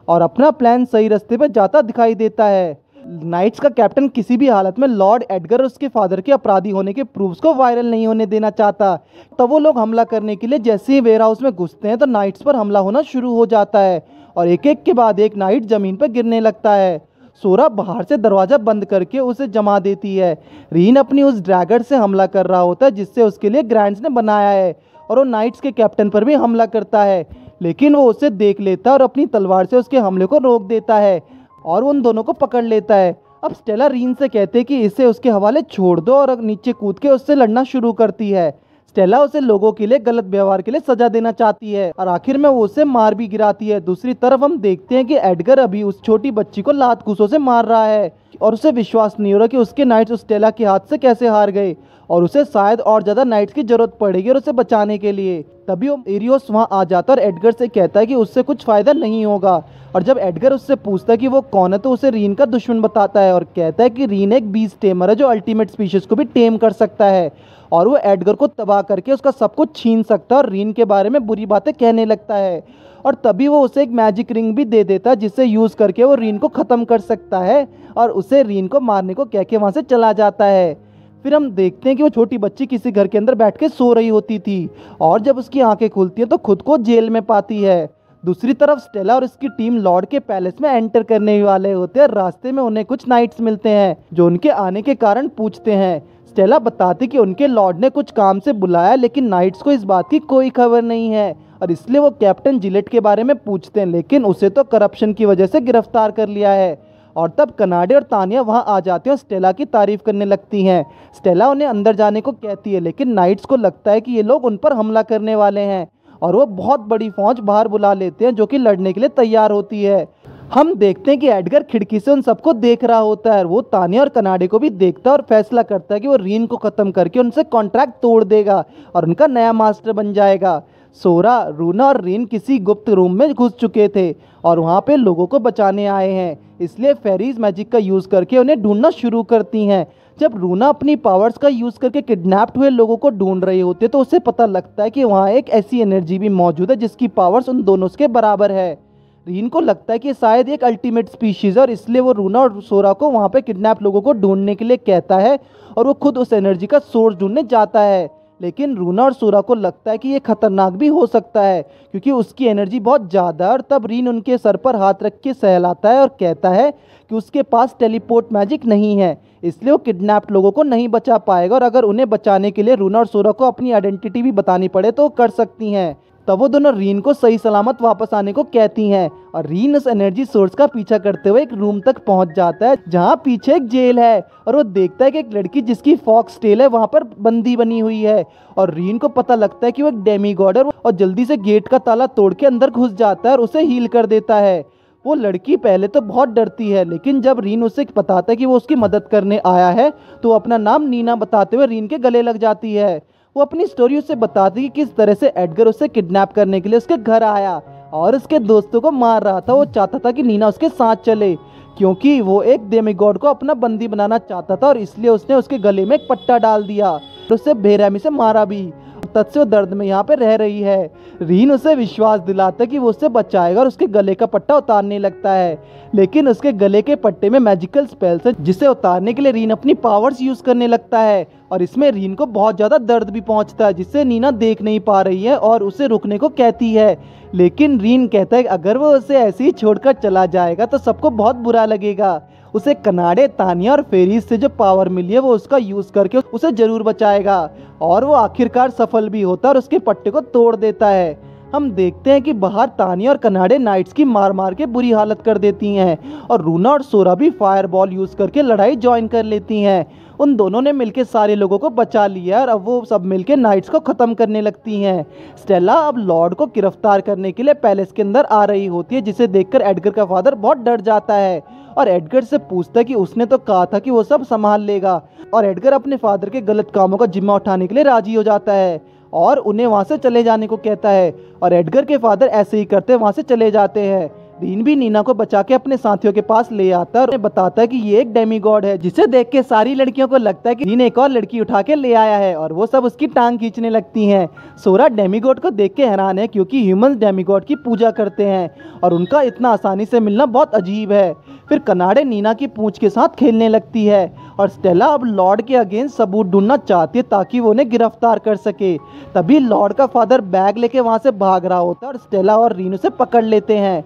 और अपना प्लान सही रास्ते पर जाता दिखाई देता है। नाइट्स का कैप्टन किसी भी हालत में लॉर्ड एडगर और उसके फादर के अपराधी होने के प्रूफ्स को वायरल नहीं होने देना चाहता। तब वो लोग हमला करने के लिए जैसे ही वेयर हाउस में घुसते हैं तो नाइट्स पर हमला होना शुरू हो जाता है और एक एक के बाद एक नाइट जमीन पर गिरने लगता है। सोरा बाहर से दरवाजा बंद करके उसे जमा देती है। रीन अपनी उस ड्रैगन से हमला कर रहा होता है जिससे उसके लिए ग्रैंड्स ने बनाया है और वो नाइट्स के कैप्टन पर भी हमला करता है, लेकिन वो उसे देख लेता है और अपनी तलवार से उसके हमले को रोक देता है और उन दोनों को पकड़ लेता है। अब स्टेला रीन से कहते कि इसे उसके हवाले छोड़ दो और नीचे कूद के उससे लड़ना शुरू करती है। स्टेला उसे लोगों के लिए गलत व्यवहार के लिए सजा देना चाहती है और आखिर में वो उसे मार भी गिराती है। दूसरी तरफ हम देखते हैं कि एडगर अभी उस छोटी बच्ची को लात घूंसों से मार रहा है और उसे विश्वास नहीं हो रहा कि उसके नाइट्स उस स्टेला के हाथ से कैसे हार गए और उसे शायद और ज्यादा नाइट्स की जरूरत पड़ेगी और उसे बचाने के लिए। तभी वो एरियोस वहां आ जाता है और एडगर से कहता है कि उससे कुछ फायदा नहीं होगा। और जब एडगर उससे पूछता है कि वो कौन है तो उसे रीन का दुश्मन बताता है और कहता है कि रीन एक बीस्ट टेमर है जो अल्टीमेट स्पीशीज को भी टेम कर सकता है और वो एडगर को तबाह करके उसका सब कुछ छीन सकता है और रीन के बारे में बुरी बातें कहने लगता है। और तभी वो उसे एक मैजिक रिंग भी दे देता है जिसे यूज करके वो रीन को खत्म कर सकता है और उसे रीन को मारने को कह के वहां से चला जाता है। फिर हम देखते हैं कि वो छोटी बच्ची किसी घर के अंदर बैठ के सो रही होती थी और जब उसकी आंखें खुलती हैं तो खुद को जेल में पाती है। दूसरी तरफ स्टेला और उसकी टीम लॉर्ड के पैलेस में एंटर करने वाले होते हैं। रास्ते में उन्हें कुछ नाइट्स मिलते हैं जो उनके आने के कारण पूछते हैं। स्टेला बताती कि उनके लॉर्ड ने कुछ काम से बुलाया लेकिन नाइट्स को इस बात की कोई खबर नहीं है और इसलिए वो कैप्टन जिलेट के बारे में पूछते हैं, लेकिन उसे तो करप्शन की वजह से गिरफ्तार कर लिया है। और तब कनाडे और तानिया वहां आ जाती हैं और स्टेला की तारीफ करने लगती हैं। स्टेला उन्हें अंदर जाने को कहती है लेकिन नाइट्स को लगता है कि ये लोग उन पर हमला करने वाले हैं और वो बहुत बड़ी फौज बाहर बुला लेते हैं जो कि लड़ने के लिए तैयार होती है। हम देखते हैं कि एडगर खिड़की से उन सबको देख रहा होता है। वो तानिया और कनाडे को भी देखता है और फैसला करता है कि वो रीन को खत्म करके उनसे कॉन्ट्रैक्ट तोड़ देगा और उनका नया मास्टर बन जाएगा। सोरा, रूना और रीन किसी गुप्त रूम में घुस चुके थे और वहाँ पे लोगों को बचाने आए हैं, इसलिए फेरीज मैजिक का यूज़ करके उन्हें ढूंढना शुरू करती हैं। जब रूना अपनी पावर्स का यूज़ करके किडनैप्ड हुए लोगों को ढूंढ रहे होते तो उसे पता लगता है कि वहाँ एक ऐसी एनर्जी भी मौजूद है जिसकी पावर्स उन दोनों के बराबर है। रीन को लगता है कि शायद एक अल्टीमेट स्पीशीज है और इसलिए वो रूना और सोरा को वहाँ पे किडनैप लोगों को ढूंढने के लिए कहता है और वो खुद उस एनर्जी का सोर्स ढूंढने जाता है। लेकिन रूना और सोरा को लगता है कि ये खतरनाक भी हो सकता है क्योंकि उसकी एनर्जी बहुत ज़्यादा है और तब रीन उनके सर पर हाथ रख के सहलाता है और कहता है कि उसके पास टेलीपोर्ट मैजिक नहीं है, इसलिए वो किडनैप्ड लोगों को नहीं बचा पाएगा और अगर उन्हें बचाने के लिए रूना और सोरा को अपनी आइडेंटिटी भी बतानी पड़े तो वो कर सकती हैं। तब वो दोनों रीन को सही सलामत वापस आने को कहती हैं और रीन उस एनर्जी सोर्स का पीछा करते हुए एक रूम तक पहुंच जाता है जहां पीछे एक जेल है और वो देखता है कि एक लड़की जिसकी फॉक्स टेल है वहां पर बंदी बनी हुई है और रीन को पता लगता है कि वो एक डेमीगॉड है और जल्दी से गेट का ताला तोड़ के अंदर घुस जाता है और उसे हील कर देता है। वो लड़की पहले तो बहुत डरती है लेकिन जब रीन उसे बताता है कि वो उसकी मदद करने आया है तो वो अपना नाम नीना बताते हुए रीन के गले लग जाती है। वो अपनी स्टोरी उसे बताती कि किस तरह से एडगर उसे किडनैप करने के लिए उसके घर आया और उसके दोस्तों को मार रहा था। वो चाहता था कि नीना उसके साथ चले क्योंकि वो एक डेमीगॉड को अपना बंदी बनाना चाहता था और इसलिए उसने उसके गले में एक पट्टा डाल दिया और उसे बेरहमी से मारा भी। तब से वो दर्द में यहाँ पे रह रही है। रीन उसे विश्वास दिलाता है कि वो उससे बचाएगा और उसके गले का पट्टा उतारने लगता है, लेकिन उसके गले के पट्टे में मैजिकल स्पेल्स है जिसे उतारने के लिए रीन अपनी पावर्स यूज करने लगता है और इसमें रीन को बहुत ज़्यादा दर्द भी पहुंचता है जिससे नीना देख नहीं पा रही है और उसे रुकने को कहती है। लेकिन रीन कहता है कि अगर वो उसे ऐसे ही छोड़कर चला जाएगा तो सबको बहुत बुरा लगेगा। उसे कनाडे, तानिया और फेरीज से जो पावर मिली है वो उसका यूज करके उसे जरूर बचाएगा और वो आखिरकार सफल भी होता है और उसके पट्टे को तोड़ देता है। हम देखते हैं कि बाहर तानिया और कनाडे नाइट्स की मार मार के बुरी हालत कर देती हैं और रूना और सोरा भी फायरबॉल यूज करके लड़ाई ज्वाइन कर लेती हैं। उन दोनों ने मिलकर सारे लोगों को बचा लिया और अब वो सब मिलकर नाइट्स को खत्म करने लगती हैं। स्टेला अब लॉर्ड को गिरफ्तार करने के लिए पैलेस के अंदर आ रही होती है जिसे देखकर एडगर का फादर बहुत डर जाता है और एडगर से पूछता है कि उसने तो कहा था कि वो सब संभाल लेगा और एडगर अपने फादर के गलत कामों का जिम्मा उठाने के लिए राजी हो जाता है और उन्हें वहां से चले जाने को कहता है और एडगर के फादर ऐसे ही करते वहां से चले जाते हैं। रीन भी नीना को बचा के अपने साथियों के पास ले आता है और बताता है कि ये एक डेमीगॉड है, जिसे देख के सारी लड़कियों को लगता है कि रीन एक और लड़की उठा के ले आया है और वो सब उसकी टांग खींचने लगती हैं। सोरा डेमीगॉड को देख के हैरान है क्योंकि ह्यूमंस डेमीगॉड की पूजा करते हैं और उनका इतना आसानी से मिलना बहुत अजीब है। फिर कनाडे नीना की पूंछ के साथ खेलने लगती है और स्टेला अब लॉर्ड के अगेंस्ट सबूत ढूंढना चाहती है ताकि वो उन्हें गिरफ्तार कर सके। तभी लॉर्ड का फादर बैग लेके वहाँ से भाग रहा होता है और स्टेला और रीन उसे पकड़ लेते हैं,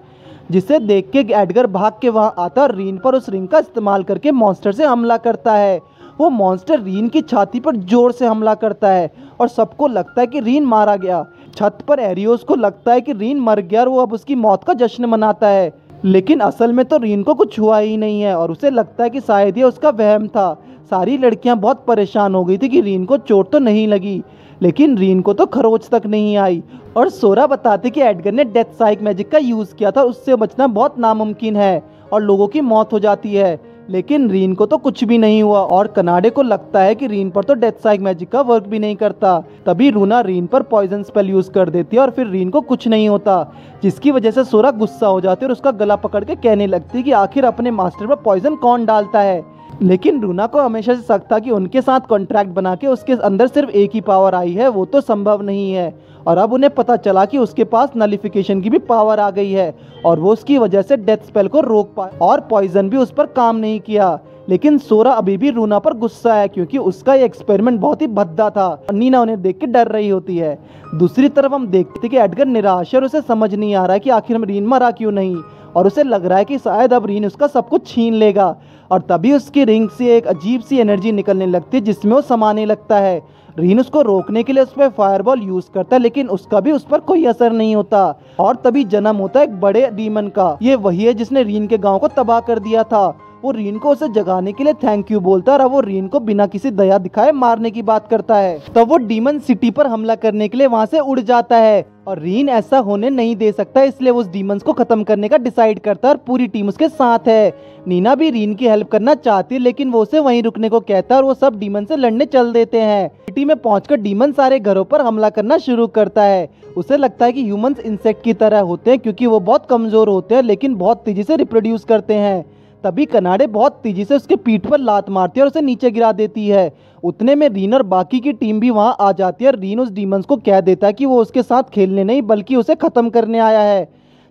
जिसे देख के एडगर भाग के वहाँ आता है और रीन पर उस रिंग का इस्तेमाल करके मॉन्स्टर से हमला करता है। वो मॉन्स्टर रीन की छाती पर जोर से हमला करता है और सबको लगता है कि रीन मारा गया। छत पर एरियोस को लगता है कि रीन मर गया और वो अब उसकी मौत का जश्न मनाता है, लेकिन असल में तो रीन को कुछ हुआ ही नहीं है और उसे लगता है कि शायद ये उसका वहम था। सारी लड़कियां बहुत परेशान हो गई थी कि रीन को चोट तो नहीं लगी, लेकिन रीन को तो खरोच तक नहीं आई। और सोरा बताती कि एडगर ने डेथ साइक मैजिक का यूज़ किया था, उससे बचना बहुत नामुमकिन है और लोगों की मौत हो जाती है, लेकिन रीन को तो कुछ भी नहीं हुआ। और कनाडे को लगता है कि रीन पर तो डेथ साइक मैजिक का वर्क भी नहीं करता। तभी रूना रीन पर पॉइजन स्पेल यूज कर देती है और फिर रीन को कुछ नहीं होता, जिसकी वजह से सोरा गुस्सा हो जाती है और उसका गला पकड़ के कहने लगती है कि आखिर अपने मास्टर पर पॉइजन कौन डालता है। लेकिन रूना को हमेशा से शक था कि उनके साथ कॉन्ट्रैक्ट बना के उसके अंदर सिर्फ एक ही पावर आई है, वो तो संभव नहीं है। और अब उन्हें पता चला कि उसके पास नलिफिकेशन की भी पावर आ गई है और वो उसकी वजह से डेथ स्पेल को रोक पाए और पॉइजन भी उस पर काम नहीं किया। लेकिन सोरा अभी भी रूना पर गुस्सा है क्योंकि उसका ये एक्सपेरिमेंट बहुत ही भद्दा था। नीना उन्हें देख के डर रही होती है। दूसरी तरफ हम देखते कि एडगर निराश है और उसे समझ नहीं आ रहा है कि आखिर में रीन मरा क्यों नहीं, और उसे लग रहा है कि शायद अब रीन उसका सब कुछ छीन लेगा। और तभी उसकी रिंग से एक अजीब सी एनर्जी निकलने लगती है जिसमें वो समाने लगता है। रीन उसको रोकने के लिए उस पर फायरबॉल यूज करता है, लेकिन उसका भी उस पर कोई असर नहीं होता। और तभी जन्म होता है एक बड़े डीमन का। ये वही है जिसने रीन के गांव को तबाह कर दिया था। वो रीन को उसे जगाने के लिए थैंक यू बोलता है और अब वो रीन को बिना किसी दया दिखाए मारने की बात करता है। तब वो डीमन सिटी पर हमला करने के लिए वहाँ से उड़ जाता है और रीन ऐसा होने नहीं दे सकता, इसलिए वो उस डीमंस को खत्म करने का डिसाइड करता है और पूरी टीम उसके साथ है। नीना भी रीन की हेल्प करना चाहती है, लेकिन वो उसे वहीं रुकने को कहता है और वो सब डीमन से लड़ने चल देते हैं। सिटी में पहुंचकर डीमन सारे घरों पर हमला करना शुरू करता है। उसे लगता है कि ह्यूमंस इंसेक्ट की तरह होते हैं क्योंकि वो बहुत कमजोर होते हैं लेकिन बहुत तेजी से रिप्रोड्यूस करते हैं। तभी कनाडे बहुत तेजी से उसके पीठ पर लात मारती है और उसे नीचे गिरा देती है। उतने में रीन और बाकी की टीम भी वहां आ जाती है और रीन उस डीमंस को कह देता है कि वो उसके साथ खेलने नहीं बल्कि उसे खत्म करने आया है,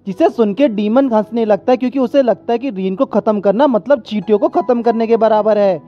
जिसे सुन के डीमन हंसने लगता है क्योंकि उसे लगता है कि रीन को खत्म करना मतलब चींटियों को खत्म करने के बराबर है।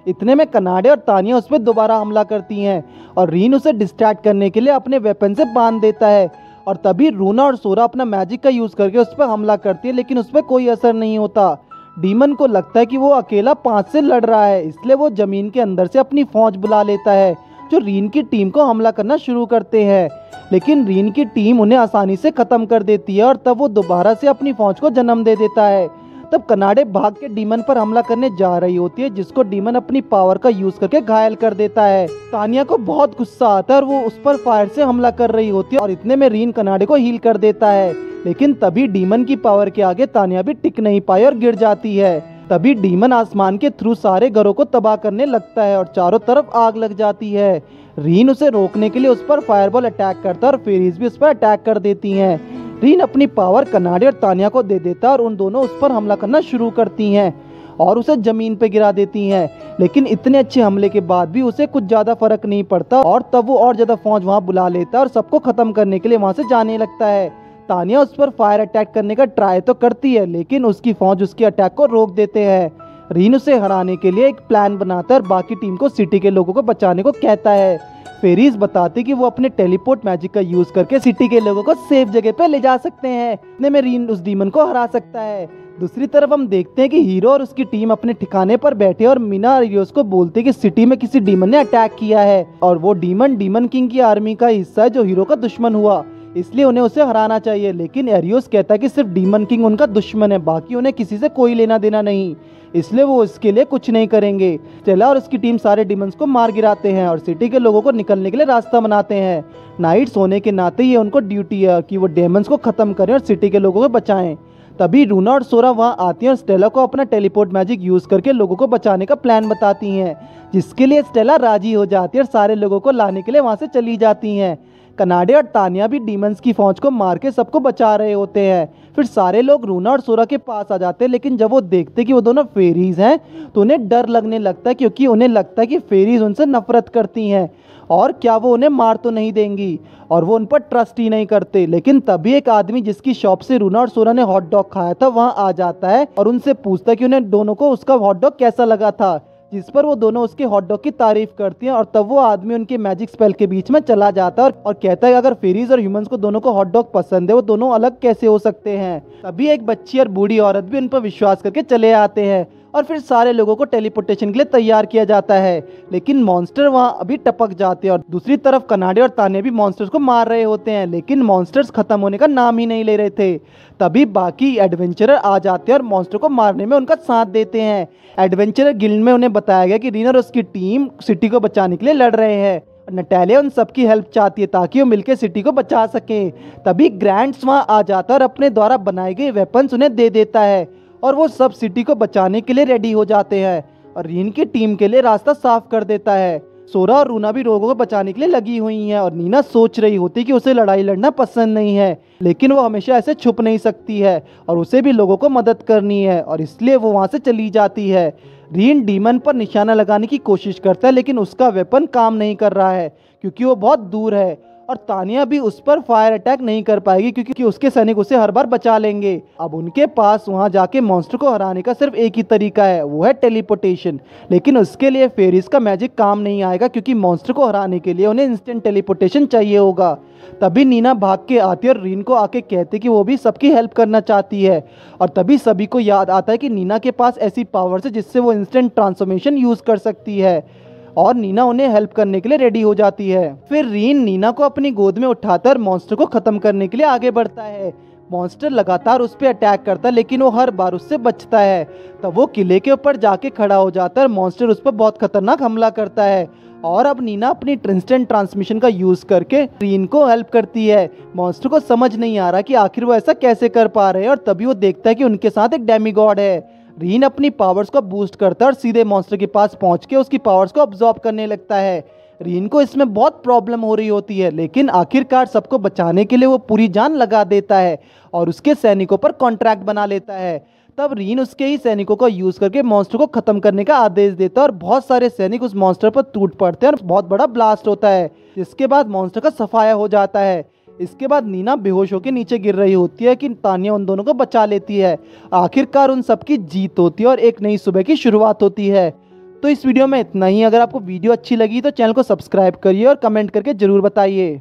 इतने में कनाडे और तानिया उस पर दोबारा हमला करती हैं और रीन उसे डिस्ट्रैक्ट करने के लिए अपने वेपन से बांध देता है। और तभी रूना और सोरा अपना मैजिक का यूज करके उस पर हमला करती है, लेकिन उस पर कोई असर नहीं होता। डीमन को लगता है कि वो अकेला 5 से लड़ रहा है, इसलिए वो जमीन के अंदर से अपनी फौज बुला लेता है जो रीन की टीम को हमला करना शुरू करते हैं। लेकिन रीन की टीम उन्हें आसानी से खत्म कर देती है और तब वो दोबारा से अपनी फौज को जन्म दे देता है। तब कनाडे भाग के डीमन पर हमला करने जा रही होती है, जिसको डीमन अपनी पावर का यूज करके घायल कर देता है। तानिया को बहुत गुस्सा आता है और वो उस पर फायर से हमला कर रही होती है और इतने में रीन कनाडे को हील कर देता है। लेकिन तभी डीमन की पावर के आगे तानिया भी टिक नहीं पाई और गिर जाती है। तभी डीमन आसमान के थ्रू सारे घरों को तबाह करने लगता है और चारों तरफ आग लग जाती है। रीन उसे रोकने के लिए उस पर फायरबॉल अटैक करता है और फेरीज भी उस पर अटैक कर देती हैं। रीन अपनी पावर कनाडे और तानिया को दे देता है और उन दोनों उस पर हमला करना शुरू करती हैं और उसे जमीन पे गिरा देती हैं। लेकिन इतने अच्छे हमले के बाद भी उसे कुछ ज्यादा फर्क नहीं पड़ता और तब वो और ज्यादा फौज वहां बुला लेता है और सबको खत्म करने के लिए वहां से जाने लगता है। तानिया उस पर फायर अटैक करने का ट्राई तो करती है, लेकिन उसकी फौज उसके अटैक को रोक देते हैं। रीन उसे हराने के लिए एक प्लान बनाता है और बाकी टीम को सिटी के लोगों को बचाने को कहता है। फेरीज बताती कि वो अपने टेलीपोर्ट मैजिक का यूज करके सिटी के लोगों को सेफ जगह पे ले जा सकते हैं, इतने में रीन उस डीमन को हरा सकता है। दूसरी तरफ हम देखते हैं कि हीरो और उसकी टीम अपने ठिकाने पर बैठे और मीना एरियोस को बोलते कि सिटी में किसी डीमन ने अटैक किया है और वो डीमन किंग की आर्मी का हिस्सा है जो हीरो का दुश्मन हुआ, इसलिए उन्हें उसे हराना चाहिए। लेकिन एरियोस कहता है कि सिर्फ डीमन किंग उनका दुश्मन है, बाकी उन्हें किसी से कोई लेना देना नहीं, इसलिए वो इसके लिए कुछ नहीं करेंगे। स्टेला और उसकी टीम सारे डीमंस को मार गिराते हैं और सिटी के लोगों को निकलने के लिए रास्ता बनाते हैं। नाइट्स होने के नाते ये उनको ड्यूटी है कि वो डेमंस को खत्म करें और सिटी के लोगों को बचाएं। तभी रूना और सोरा वहाँ आती हैं और स्टेला को अपना टेलीपोर्ट मैजिक यूज करके लोगों को बचाने का प्लान बताती हैं, जिसके लिए स्टेला राजी हो जाती है और सारे लोगों को लाने के लिए वहाँ से चली जाती हैं। कनाडे और तानिया भी डीमंस की फौज को मार के सबको बचा रहे होते हैं। फिर सारे लोग रूना और सोरा के पास आ जाते हैं, लेकिन जब वो देखते कि वो दोनों फेरीज हैं तो उन्हें डर लगने लगता है, क्योंकि उन्हें लगता है कि फेरीज उनसे नफरत करती हैं और क्या वो उन्हें मार तो नहीं देंगी, और वो उन पर ट्रस्ट ही नहीं करते। लेकिन तभी एक आदमी जिसकी शॉप से रूना और सोरा ने हॉट डॉग खाया था वहाँ आ जाता है और उनसे पूछता है कि उन्हें दोनों को उसका हॉट डॉग कैसा लगा था, जिस पर वो दोनों उसके हॉट डॉग की तारीफ करती हैं। और तब वो आदमी उनके मैजिक स्पेल के बीच में चला जाता है और कहता है अगर फेरीज और ह्यूमंस को दोनों को हॉट डॉग पसंद है वो दोनों अलग कैसे हो सकते हैं। तभी एक बच्ची और बूढ़ी औरत भी उन पर विश्वास करके चले आते हैं और फिर सारे लोगों को टेलीपोर्टेशन के लिए तैयार किया जाता है। लेकिन मॉन्स्टर वहां अभी टपक जाते हैं और दूसरी तरफ कनाडे और ताने भी मॉन्स्टर्स को मार रहे होते हैं, लेकिन मॉन्स्टर्स खत्म होने का नाम ही नहीं ले रहे थे। तभी बाकी एडवेंचरर आ जाते हैं और मॉन्स्टर को मारने में उनका साथ देते हैं। एडवेंचरर गिल्ड में उन्हें बताया गया कि रीन और उसकी टीम सिटी को बचाने के लिए लड़ रहे हैं। नटालिया उन सबकी हेल्प चाहती है ताकि वो मिलकर सिटी को बचा सकें। तभी ग्रैंड्स वहां आ जाता है और अपने द्वारा बनाए गए वेपन्स उन्हें दे देता है और वो सब सिटी को बचाने के लिए रेडी हो जाते हैं और रीन की टीम के लिए रास्ता साफ कर देता है। सोरा और रूना भी लोगों को बचाने के लिए लगी हुई हैं और नीना सोच रही होती कि उसे लड़ाई लड़ना पसंद नहीं है, लेकिन वो हमेशा ऐसे छुप नहीं सकती है और उसे भी लोगों को मदद करनी है और इसलिए वो वहाँ से चली जाती है। रीन डीमन पर निशाना लगाने की कोशिश करता है, लेकिन उसका वेपन काम नहीं कर रहा है क्योंकि वो बहुत दूर है और तानिया भी उस पर फायर अटैक नहीं कर पाएगी क्योंकि उसके सैनिक उसे हर बार बचा लेंगे। अब उनके पास वहां जाके मॉन्स्टर को हराने का सिर्फ एक ही तरीका है, वो है टेलीपोर्टेशन। लेकिन उसके लिए फेरीज का मैजिक काम नहीं आएगा क्योंकि मॉन्स्टर को हराने के लिए उन्हें इंस्टेंट टेलीपोर्टेशन चाहिए होगा। तभी नीना भाग के आती है और रीन को आके कहती कि वो भी सबकी हेल्प करना चाहती है और तभी सभी को याद आता है कि नीना के पास ऐसी पावर्स है जिससे वो इंस्टेंट ट्रांसफॉर्मेशन यूज कर सकती है और नीना उन्हें हेल्प करने के लिए रेडी हो जाती है। फिर रीन नीना को अपनी गोद में उठाकर मॉन्स्टर को खत्म करने के लिए आगे बढ़ता है। मॉन्स्टर लगातार उस पर अटैक करता है लेकिन वो हर बार उससे बचता है। तब वो किले के ऊपर जाके खड़ा हो जाता है। मॉन्स्टर उस पर बहुत खतरनाक हमला करता है और अब नीना अपनी इंस्टेंट ट्रांसमिशन का यूज करके रीन को हेल्प करती है। मॉन्स्टर को समझ नहीं आ रहा कि आखिर वो ऐसा कैसे कर पा रहे हैं और तभी वो देखता है कि उनके साथ एक डेमीगॉड है। रीन अपनी पावर्स को बूस्ट करता है और सीधे मॉन्स्टर के पास पहुंच के उसकी पावर्स को अब्सॉर्ब करने लगता है। रीन को इसमें बहुत प्रॉब्लम हो रही होती है, लेकिन आखिरकार सबको बचाने के लिए वो पूरी जान लगा देता है और उसके सैनिकों पर कॉन्ट्रैक्ट बना लेता है। तब रीन उसके ही सैनिकों को यूज करके मॉन्स्टर को खत्म करने का आदेश देता है और बहुत सारे सैनिक उस मॉन्स्टर पर टूट पड़ते हैं और बहुत बड़ा ब्लास्ट होता है, जिसके बाद मॉन्स्टर का सफाया हो जाता है। इसके बाद नीना बेहोश होकर नीचे गिर रही होती है कि तानिया उन दोनों को बचा लेती है। आखिरकार उन सबकी जीत होती है और एक नई सुबह की शुरुआत होती है। तो इस वीडियो में इतना ही। अगर आपको वीडियो अच्छी लगी तो चैनल को सब्सक्राइब करिए और कमेंट करके जरूर बताइए।